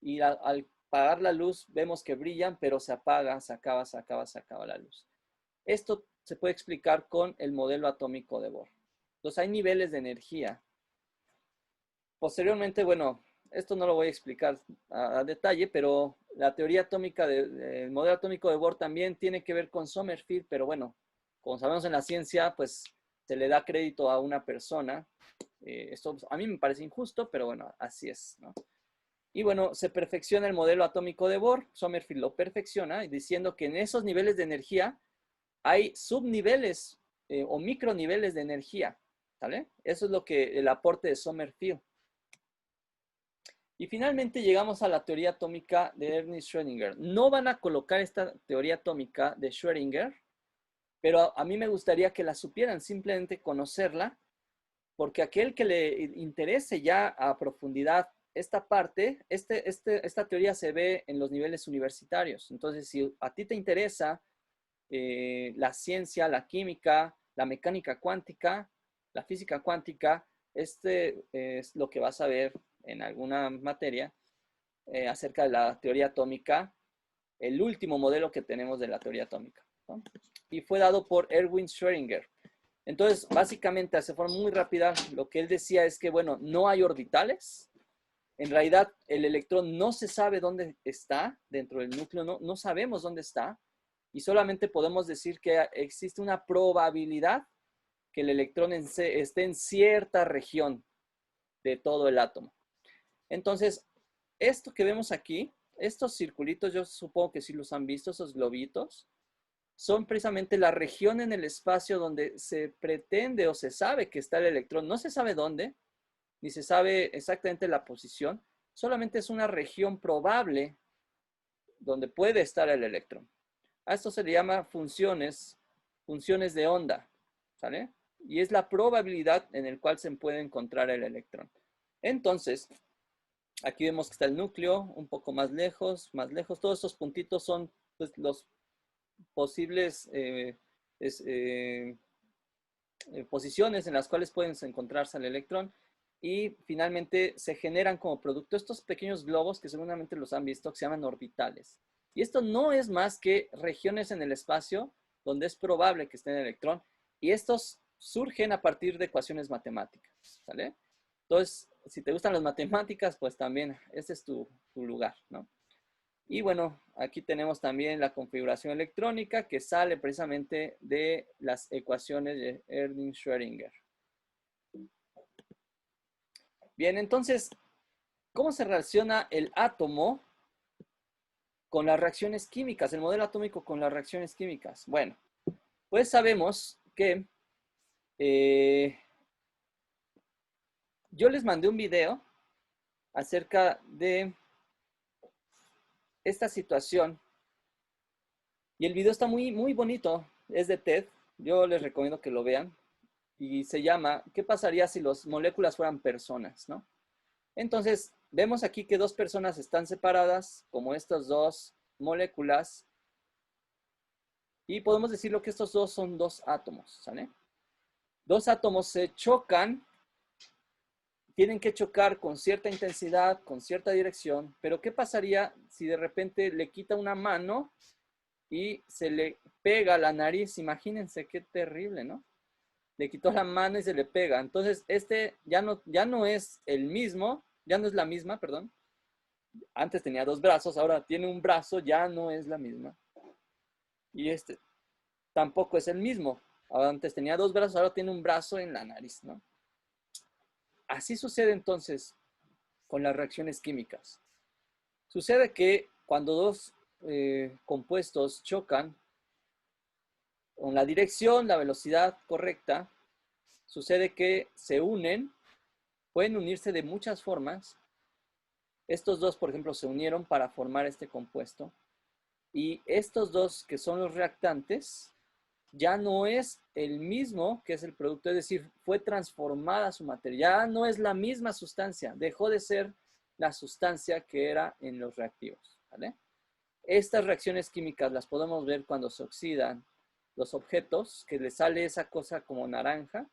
y al apagar la luz vemos que brillan, pero se apaga, se acaba la luz. Esto se puede explicar con el modelo atómico de Bohr. Entonces hay niveles de energía. Posteriormente, bueno, esto no lo voy a explicar a detalle, pero la teoría atómica el modelo atómico de Bohr también tiene que ver con Sommerfeld, pero bueno, como sabemos en la ciencia, pues se le da crédito a una persona. Esto a mí me parece injusto, pero bueno, así es, ¿no? Y bueno, se perfecciona el modelo atómico de Bohr. Sommerfeld lo perfecciona diciendo que en esos niveles de energía hay subniveles o microniveles de energía, ¿vale? Eso es lo que el aporte de Sommerfeld. Y finalmente llegamos a la teoría atómica de Ernst Schrödinger. No van a colocar esta teoría atómica de Schrödinger, pero a mí me gustaría que la supieran, simplemente conocerla, porque aquel que le interese ya a profundidad esta parte, esta teoría se ve en los niveles universitarios. Entonces, si a ti te interesa la ciencia, la química, la mecánica cuántica, la física cuántica, este es lo que vas a ver en alguna materia acerca de la teoría atómica, el último modelo que tenemos de la teoría atómica, ¿no? Y fue dado por Erwin Schrödinger. Entonces, básicamente, de forma muy rápida, lo que él decía es que, bueno, no hay orbitales. En realidad, el electrón no se sabe dónde está dentro del núcleo, no sabemos dónde está, y solamente podemos decir que existe una probabilidad que el electrón esté en cierta región de todo el átomo. Entonces, esto que vemos aquí, estos circulitos, yo supongo que sí los han visto, esos globitos, son precisamente la región en el espacio donde se pretende o se sabe que está el electrón. No se sabe dónde, ni se sabe exactamente la posición, solamente es una región probable donde puede estar el electrón. A esto se le llama funciones de onda, ¿sale? Y es la probabilidad en la cual se puede encontrar el electrón. Entonces, aquí vemos que está el núcleo, un poco más lejos, más lejos. Todos estos puntitos son pues, los posibles posiciones en las cuales pueden encontrarse el electrón, y finalmente se generan como producto estos pequeños globos que seguramente los han visto, que se llaman orbitales. Y esto no es más que regiones en el espacio donde es probable que esté el electrón, y estos surgen a partir de ecuaciones matemáticas, ¿vale? Entonces, si te gustan las matemáticas, pues también este es tu lugar, ¿no? Y bueno, aquí tenemos también la configuración electrónica que sale precisamente de las ecuaciones de Ernst Schrödinger. Bien, entonces, ¿cómo se relaciona el átomo con las reacciones químicas, el modelo atómico con las reacciones químicas. Bueno, pues sabemos que yo les mandé un video acerca de esta situación y el video está muy, muy bonito, es de TED, yo les recomiendo que lo vean y se llama ¿qué pasaría si las moléculas fueran personas, ¿no? Entonces, vemos aquí que dos personas están separadas, como estas dos moléculas, y podemos decirlo que estos dos son dos átomos, ¿sale? Dos átomos se chocan, tienen que chocar con cierta intensidad, con cierta dirección, pero ¿qué pasaría si de repente le quita una mano y se le pega a la nariz? Imagínense qué terrible, ¿no? Le quitó la mano y se le pega. Entonces, este ya no es el mismo, ya no es la misma, perdón. Antes tenía dos brazos, ahora tiene un brazo, ya no es la misma. Y este tampoco es el mismo. Antes tenía dos brazos, ahora tiene un brazo en la nariz, ¿no? Así sucede entonces con las reacciones químicas. Sucede que cuando dos compuestos chocan con la dirección, la velocidad correcta, sucede que se unen, pueden unirse de muchas formas. Estos dos, por ejemplo, se unieron para formar este compuesto. Y estos dos, que son los reactantes, ya no es el mismo que es el producto, es decir, fue transformada su materia, ya no es la misma sustancia, dejó de ser la sustancia que era en los reactivos, ¿vale? Estas reacciones químicas las podemos ver cuando se oxidan los objetos, que le sale esa cosa como naranja,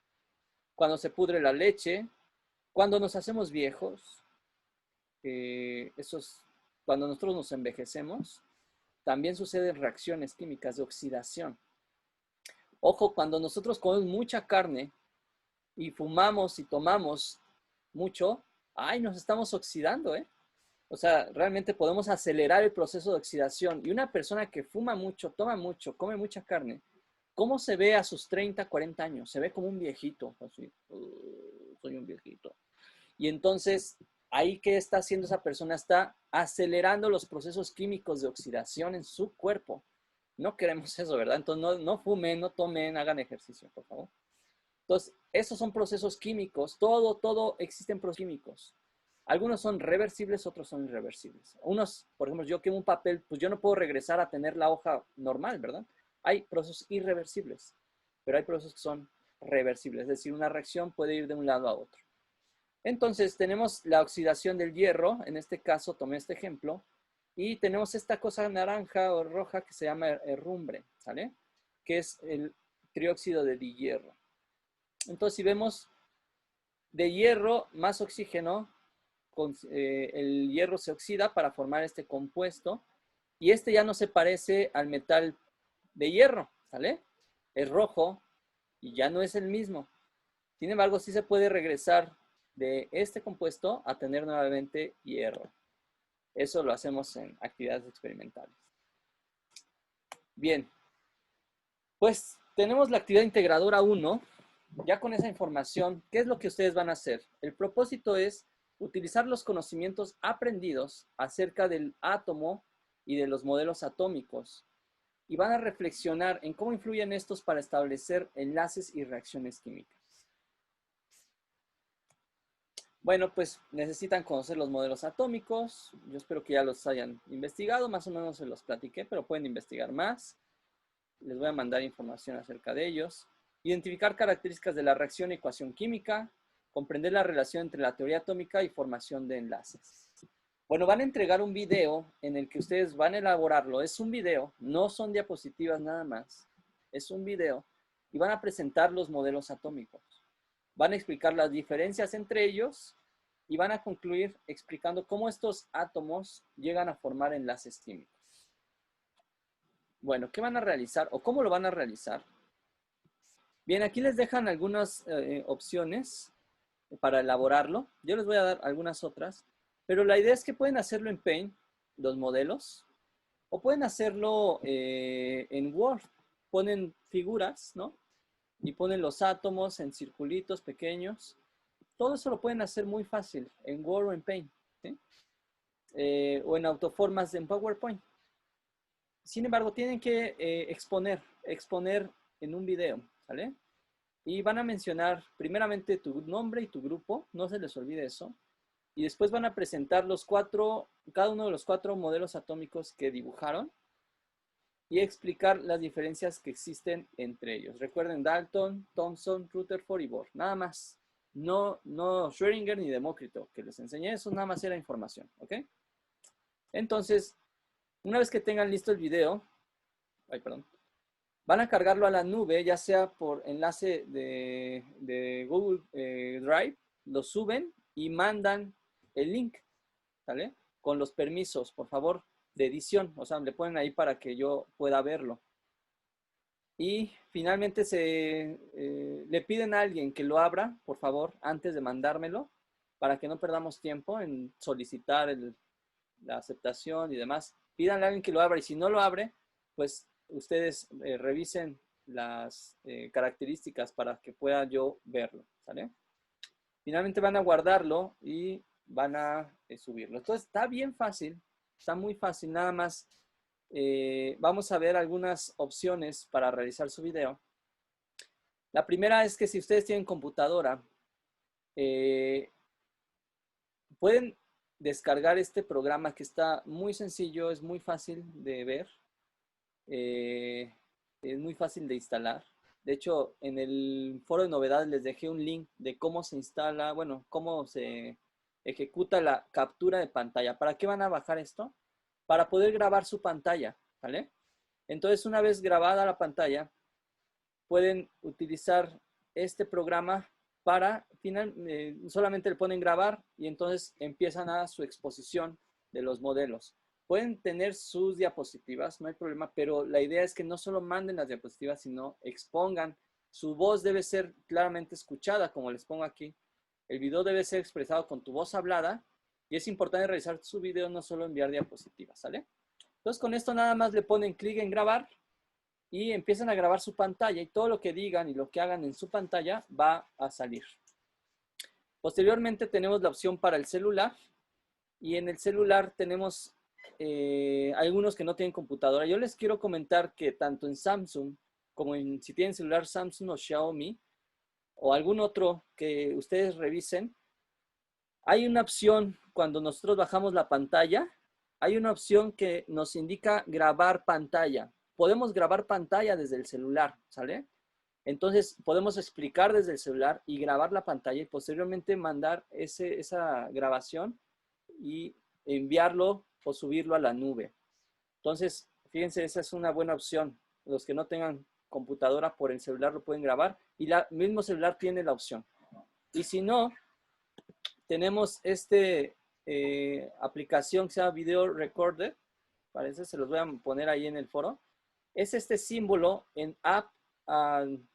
cuando se pudre la leche, cuando nos hacemos viejos, cuando nosotros nos envejecemos, también suceden reacciones químicas de oxidación. Ojo, cuando nosotros comemos mucha carne y fumamos y tomamos mucho, ¡ay! Nos estamos oxidando, ¿eh? O sea, realmente podemos acelerar el proceso de oxidación. Y una persona que fuma mucho, toma mucho, come mucha carne, ¿cómo se ve a sus 30, 40 años? Se ve como un viejito, así, soy un viejito. Y entonces, ahí, ¿qué está haciendo esa persona? Está acelerando los procesos químicos de oxidación en su cuerpo. No queremos eso, ¿verdad? Entonces, no fumen, no tomen, hagan ejercicio, por favor. Entonces, esos son procesos químicos. Todo existen procesos químicos. Algunos son reversibles, otros son irreversibles. Unos, por ejemplo, yo quemo un papel, pues yo no puedo regresar a tener la hoja normal, ¿verdad? Hay procesos irreversibles, pero hay procesos que son reversibles, es decir, una reacción puede ir de un lado a otro. Entonces, tenemos la oxidación del hierro, en este caso tomé este ejemplo, y tenemos esta cosa naranja o roja que se llama herrumbre, ¿sale? Que es el trióxido de dihierro. Entonces, si vemos de hierro más oxígeno, el hierro se oxida para formar este compuesto, y este ya no se parece al metal de hierro, ¿sale? Es rojo y ya no es el mismo. Sin embargo, sí se puede regresar de este compuesto a tener nuevamente hierro. Eso lo hacemos en actividades experimentales. Bien, pues tenemos la actividad integradora 1. Ya con esa información, ¿qué es lo que ustedes van a hacer? El propósito es utilizar los conocimientos aprendidos acerca del átomo y de los modelos atómicos y van a reflexionar en cómo influyen estos para establecer enlaces y reacciones químicas. Bueno, pues necesitan conocer los modelos atómicos. Yo espero que ya los hayan investigado, más o menos se los platiqué, pero pueden investigar más. Les voy a mandar información acerca de ellos. Identificar características de la reacción y ecuación química, comprender la relación entre la teoría atómica y formación de enlaces. Bueno, van a entregar un video en el que ustedes van a elaborarlo. Es un video, no son diapositivas nada más. Es un video y van a presentar los modelos atómicos. Van a explicar las diferencias entre ellos y van a concluir explicando cómo estos átomos llegan a formar enlaces químicos. Bueno, ¿qué van a realizar o cómo lo van a realizar? Bien, aquí les dejan algunas opciones para elaborarlo. Yo les voy a dar algunas otras, pero la idea es que pueden hacerlo en Paint, los modelos, o pueden hacerlo en Word. Ponen figuras, ¿no? Y ponen los átomos en circulitos pequeños. Todo eso lo pueden hacer muy fácil en Word o en Paint, ¿sí? O en autoformas en PowerPoint. sin embargo, tienen que exponer en un video, ¿sale? Y van a mencionar primeramente tu nombre y tu grupo, no se les olvide eso. Y después van a presentar cada uno de los 4 modelos atómicos que dibujaron y explicar las diferencias que existen entre ellos. Recuerden Dalton, Thomson, Rutherford y Bohr, nada más. No Schrödinger ni Demócrito, que les enseñé eso, nada más era información, ¿ok? Entonces, una vez que tengan listo el video, van a cargarlo a la nube, ya sea por enlace de Google Drive, lo suben y mandan el link, ¿vale? Con los permisos, por favor, de edición, o sea, le ponen ahí para que yo pueda verlo. Y finalmente le piden a alguien que lo abra, por favor, antes de mandármelo, para que no perdamos tiempo en solicitar la aceptación y demás. Pídanle a alguien que lo abra y si no lo abre, pues ustedes revisen las características para que pueda yo verlo, ¿sale? Finalmente van a guardarlo y van a subirlo. Entonces está bien fácil, está muy fácil, nada más vamos a ver algunas opciones para realizar su video. La primera es que si ustedes tienen computadora, pueden descargar este programa que está muy sencillo, es muy fácil de ver, es muy fácil de instalar. De hecho, en el foro de novedades les dejé un link de cómo se instala, bueno, cómo se ejecuta la captura de pantalla. ¿Para qué van a bajar esto? Para poder grabar su pantalla, ¿vale? Entonces, una vez grabada la pantalla, pueden utilizar este programa para, solamente le ponen grabar y entonces empiezan a su exposición de los modelos. Pueden tener sus diapositivas, no hay problema, pero la idea es que no solo manden las diapositivas, sino expongan. Su voz debe ser claramente escuchada, como les pongo aquí. El video debe ser expresado con tu voz hablada y es importante realizar su video, no solo enviar diapositivas, ¿sale? Entonces, con esto nada más le ponen clic en grabar y empiezan a grabar su pantalla y todo lo que digan y lo que hagan en su pantalla va a salir. Posteriormente tenemos la opción para el celular y en el celular tenemos algunos que no tienen computadora. Yo les quiero comentar que tanto en Samsung como si tienen celular Samsung o Xiaomi o algún otro que ustedes revisen, hay una opción cuando nosotros bajamos la pantalla, hay una opción que nos indica grabar pantalla. Podemos grabar pantalla desde el celular, ¿sale? Entonces podemos explicar desde el celular y grabar la pantalla y posteriormente mandar esa grabación y enviarlo o subirlo a la nube. Entonces, fíjense, esa es una buena opción. Los que no tengan computadora por el celular lo pueden grabar y el mismo celular tiene la opción. Y si no, tenemos aplicación que se llama Video Recorder. Parece, se los voy a poner ahí en el foro. Es este símbolo en app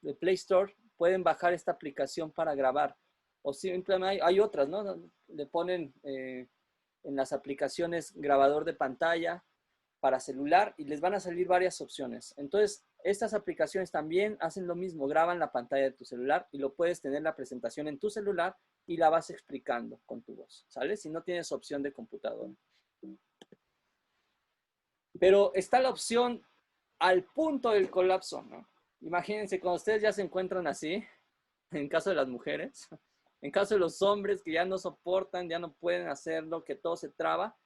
de Play Store. Pueden bajar esta aplicación para grabar. O simplemente hay otras, ¿no? Le ponen en las aplicaciones grabador de pantalla para celular y les van a salir varias opciones. Entonces, estas aplicaciones también hacen lo mismo, graban la pantalla de tu celular y lo puedes tener la presentación en tu celular y la vas explicando con tu voz, ¿sale? Si no tienes opción de computadora. Pero está la opción al punto del colapso, ¿no? Imagínense cuando ustedes ya se encuentran así, en caso de las mujeres, en caso de los hombres que ya no soportan, ya no pueden hacerlo, que todo se traba,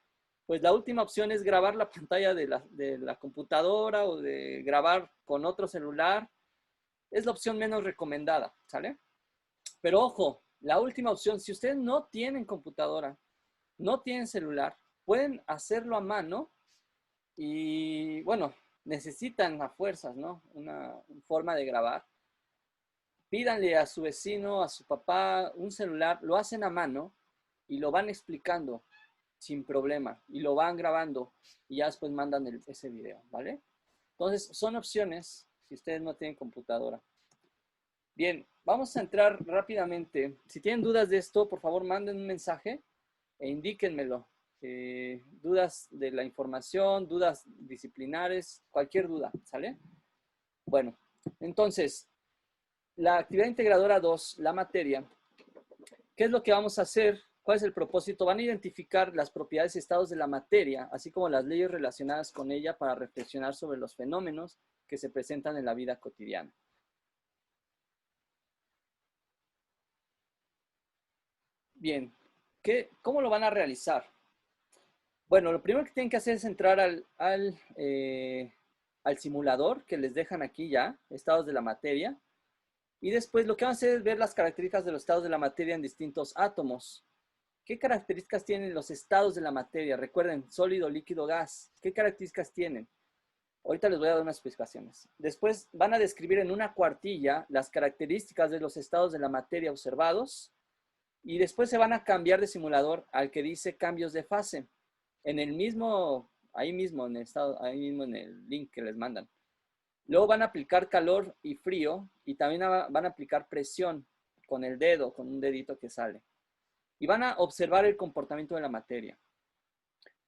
pues la última opción es grabar la pantalla de la computadora o de grabar con otro celular. Es la opción menos recomendada, ¿sale? Pero ojo, la última opción, si ustedes no tienen computadora, no tienen celular, pueden hacerlo a mano y, bueno, necesitan a fuerzas, ¿no? Una forma de grabar. Pídanle a su vecino, a su papá, un celular, lo hacen a mano y lo van explicando sin problema y lo van grabando y ya después mandan ese video, ¿vale? Entonces, son opciones si ustedes no tienen computadora. Bien, vamos a entrar rápidamente. Si tienen dudas de esto, por favor, manden un mensaje e indíquenmelo. Dudas de la información, dudas disciplinares, cualquier duda, ¿sale? Bueno, entonces, la actividad integradora 2, la materia, ¿qué es lo que vamos a hacer? ¿Cuál es el propósito? Van a identificar las propiedades y estados de la materia, así como las leyes relacionadas con ella para reflexionar sobre los fenómenos que se presentan en la vida cotidiana. Bien, ¿cómo lo van a realizar? Bueno, lo primero que tienen que hacer es entrar al simulador que les dejan aquí ya, estados de la materia, y después lo que van a hacer es ver las características de los estados de la materia en distintos átomos. ¿Qué características tienen los estados de la materia? Recuerden, sólido, líquido, gas. ¿Qué características tienen? Ahorita les voy a dar unas especificaciones. Después van a describir en una cuartilla las características de los estados de la materia observados y después se van a cambiar de simulador al que dice cambios de fase. En el mismo, ahí mismo en el link que les mandan. Luego van a aplicar calor y frío y también van a aplicar presión con el dedo, con un dedito que sale. Y van a observar el comportamiento de la materia.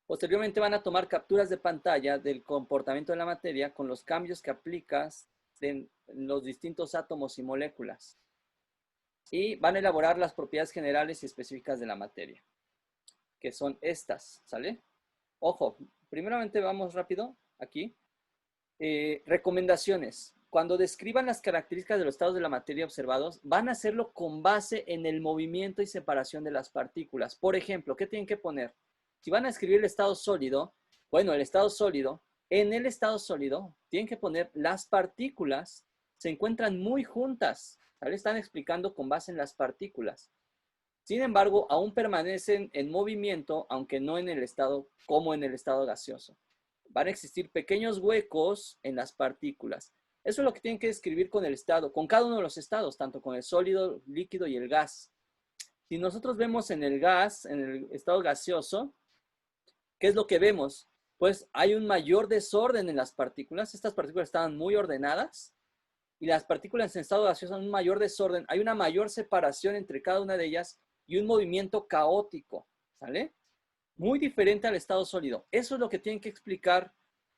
Posteriormente van a tomar capturas de pantalla del comportamiento de la materia con los cambios que aplicas en los distintos átomos y moléculas. Y van a elaborar las propiedades generales y específicas de la materia, que son estas, ¿sale? Ojo, primeramente vamos rápido aquí. Recomendaciones. Cuando describan las características de los estados de la materia observados, van a hacerlo con base en el movimiento y separación de las partículas. Por ejemplo, ¿qué tienen que poner? Si van a escribir el estado sólido, bueno, el estado sólido, en el estado sólido tienen que poner las partículas se encuentran muy juntas. ¿Vale? Están explicando con base en las partículas. Sin embargo, aún permanecen en movimiento, aunque no en el estado como en el estado gaseoso. Van a existir pequeños huecos en las partículas. Eso es lo que tienen que describir con el estado, con cada uno de los estados, tanto con el sólido, líquido y el gas. Si nosotros vemos en el gas, en el estado gaseoso, ¿qué es lo que vemos? Pues hay un mayor desorden en las partículas. Estas partículas estaban muy ordenadas y las partículas en estado gaseoso son un mayor desorden. Hay una mayor separación entre cada una de ellas y un movimiento caótico, ¿sale? Muy diferente al estado sólido. Eso es lo que tienen que explicar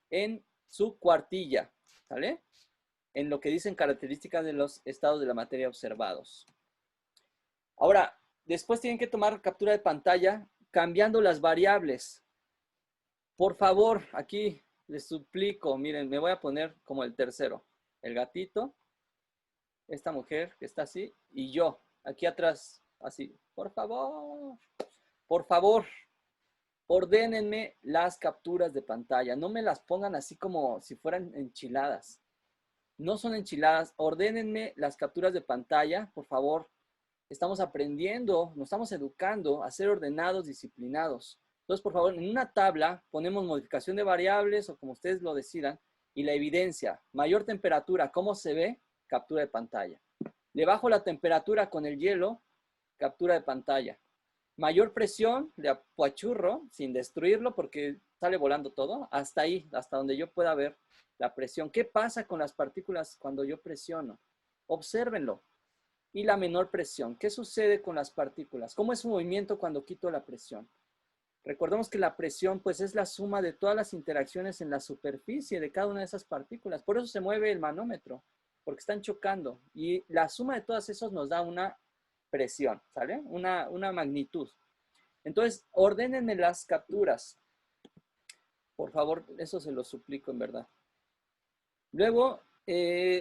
en su cuartilla, ¿sale? En lo que dicen características de los estados de la materia observados. Ahora, después tienen que tomar captura de pantalla cambiando las variables. Por favor, aquí les suplico, miren, me voy a poner como el tercero. El gatito, esta mujer que está así, y yo, aquí atrás, así. Por favor, ordénenme las capturas de pantalla. No me las pongan así como si fueran enchiladas. No son enchiladas. Ordénenme las capturas de pantalla, por favor. Estamos aprendiendo, nos estamos educando a ser ordenados, disciplinados. Entonces, por favor, en una tabla ponemos modificación de variables o como ustedes lo decidan y la evidencia. Mayor temperatura, ¿cómo se ve? Captura de pantalla. Le bajo la temperatura con el hielo, captura de pantalla. Mayor presión, le apachurro sin destruirlo porque sale volando todo. Hasta ahí, hasta donde yo pueda ver la presión. ¿Qué pasa con las partículas cuando yo presiono? Obsérvenlo. Y la menor presión. ¿Qué sucede con las partículas? ¿Cómo es su movimiento cuando quito la presión? Recordemos que la presión pues es la suma de todas las interacciones en la superficie de cada una de esas partículas. Por eso se mueve el manómetro, porque están chocando. Y la suma de todas esas nos da una presión, ¿sale? Una magnitud. Entonces, ordénenme las capturas. Por favor, eso se lo suplico en verdad. Luego,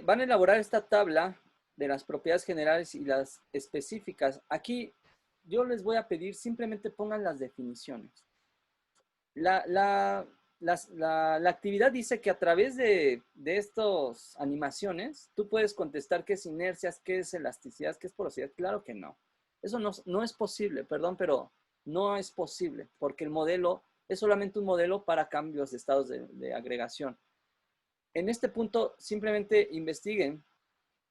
van a elaborar esta tabla de las propiedades generales y las específicas. Aquí yo les voy a pedir simplemente pongan las definiciones. La actividad dice que a través de estas animaciones tú puedes contestar qué es inercias, qué es elasticidad, qué es porosidad. Claro que no. Eso no es posible, perdón, pero no es posible porque el modelo es solamente un modelo para cambios de estados de agregación. En este punto simplemente investiguen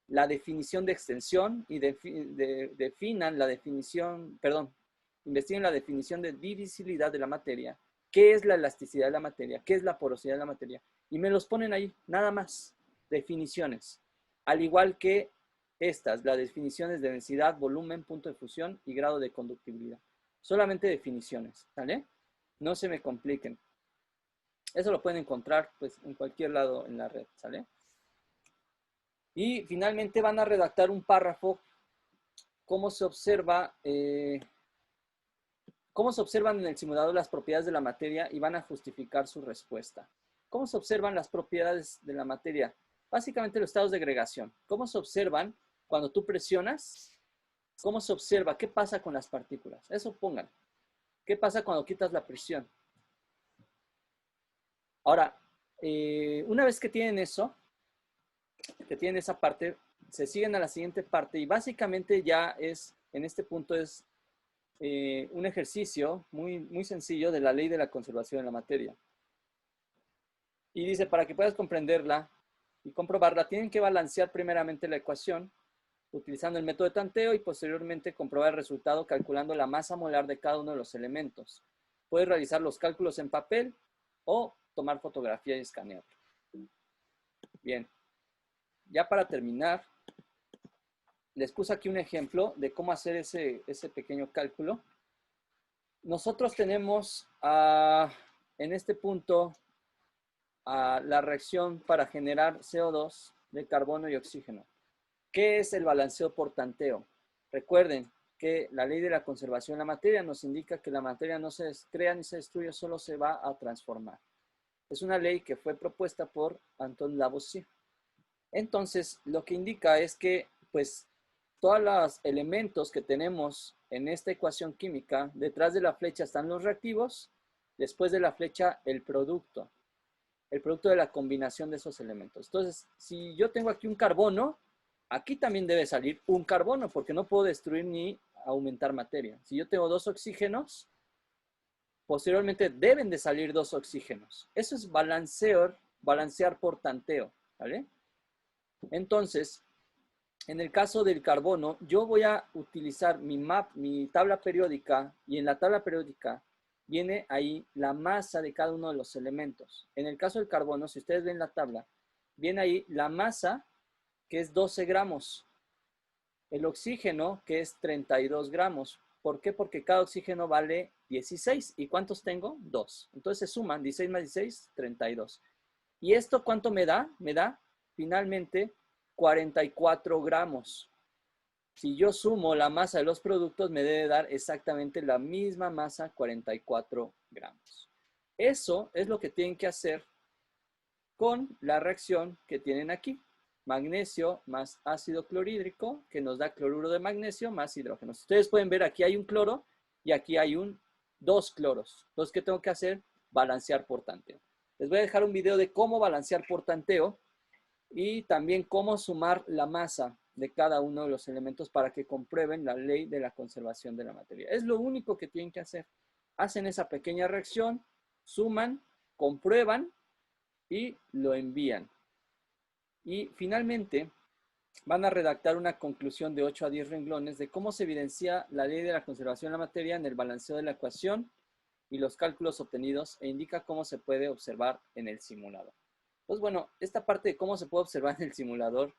la definición de extensión y definan la definición, perdón, investiguen la definición de divisibilidad de la materia, qué es la elasticidad de la materia, qué es la porosidad de la materia, y me los ponen ahí, nada más, definiciones, al igual que estas, las definiciones de densidad, volumen, punto de fusión y grado de conductibilidad. Solamente definiciones, ¿vale? No se me compliquen. Eso lo pueden encontrar pues en cualquier lado en la red, ¿sale? Y finalmente van a redactar un párrafo, cómo se observa ¿Cómo se observan en el simulador las propiedades de la materia y van a justificar su respuesta? ¿Cómo se observan las propiedades de la materia? Básicamente los estados de agregación. ¿Cómo se observan cuando tú presionas? ¿Cómo se observa? ¿Qué pasa con las partículas? Eso pongan. ¿Qué pasa cuando quitas la presión? Ahora, una vez que tienen eso, que tienen esa parte, se siguen a la siguiente parte y básicamente ya es, en este punto es un ejercicio muy sencillo de la ley de la conservación de la materia. Y dice, para que puedas comprenderla y comprobarla, tienen que balancear primeramente la ecuación utilizando el método de tanteo y posteriormente comprobar el resultado calculando la masa molar de cada uno de los elementos. Puedes realizar los cálculos en papel o tomar fotografía y escanear. Bien, ya para terminar, les puse aquí un ejemplo de cómo hacer ese pequeño cálculo. Nosotros tenemos en este punto la reacción para generar CO2 de carbono y oxígeno. ¿Qué es el balanceo por tanteo? Recuerden que la ley de la conservación de la materia nos indica que la materia no se crea ni se destruye, solo se va a transformar. Es una ley que fue propuesta por Antoine Lavoisier. Entonces, lo que indica es que, pues, todos los elementos que tenemos en esta ecuación química, detrás de la flecha están los reactivos, después de la flecha el producto de la combinación de esos elementos. Entonces, si yo tengo aquí un carbono, aquí también debe salir un carbono, porque no puedo destruir ni aumentar materia. Si yo tengo dos oxígenos, posteriormente deben de salir dos oxígenos. Eso es balancear por tanteo, ¿vale? Entonces, en el caso del carbono, yo voy a utilizar mi tabla periódica, y en la tabla periódica viene ahí la masa de cada uno de los elementos. En el caso del carbono, si ustedes ven la tabla, viene ahí la masa, que es 12 gramos. El oxígeno, que es 32 gramos. ¿Por qué? Porque cada oxígeno vale 16. ¿Y cuántos tengo? 2. Entonces se suman 16 más 16, 32. ¿Y esto cuánto me da? Me da finalmente 44 gramos. Si yo sumo la masa de los productos, me debe dar exactamente la misma masa, 44 gramos. Eso es lo que tienen que hacer con la reacción que tienen aquí. Magnesio más ácido clorhídrico, que nos da cloruro de magnesio más hidrógeno. Ustedes pueden ver, aquí hay un cloro y aquí hay dos cloros. Entonces, ¿qué tengo que hacer? Balancear por tanteo. Les voy a dejar un video de cómo balancear por tanteo y también cómo sumar la masa de cada uno de los elementos para que comprueben la ley de la conservación de la materia. Es lo único que tienen que hacer. Hacen esa pequeña reacción, suman, comprueban y lo envían. Y finalmente van a redactar una conclusión de 8 a 10 renglones de cómo se evidencia la ley de la conservación de la materia en el balanceo de la ecuación y los cálculos obtenidos, e indica cómo se puede observar en el simulador. Pues bueno, esta parte de cómo se puede observar en el simulador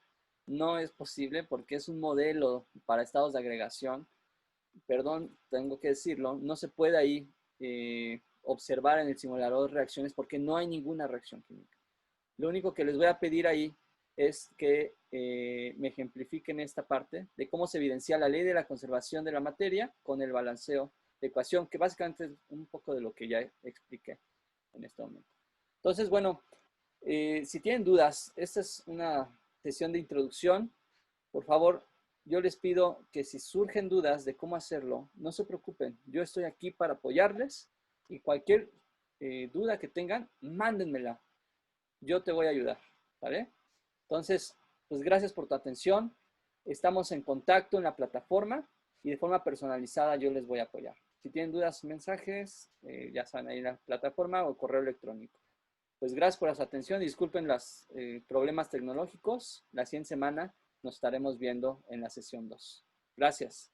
no es posible porque es un modelo para estados de agregación. Perdón, tengo que decirlo, no se puede ahí observar en el simulador reacciones porque no hay ninguna reacción química. Lo único que les voy a pedir ahí es que me ejemplifiquen esta parte de cómo se evidencia la ley de la conservación de la materia con el balanceo de ecuación, que básicamente es un poco de lo que ya expliqué en este momento. Entonces, bueno, si tienen dudas, esta es una sesión de introducción. Por favor, yo les pido que si surgen dudas de cómo hacerlo, no se preocupen. Yo estoy aquí para apoyarles y cualquier duda que tengan, mándenmela. Yo te voy a ayudar, ¿vale? Entonces, pues gracias por tu atención. Estamos en contacto en la plataforma y de forma personalizada yo les voy a apoyar. Si tienen dudas, mensajes, ya saben, ahí en la plataforma o correo electrónico. Pues gracias por su atención. Disculpen los problemas tecnológicos. La siguiente semana nos estaremos viendo en la sesión 2. Gracias.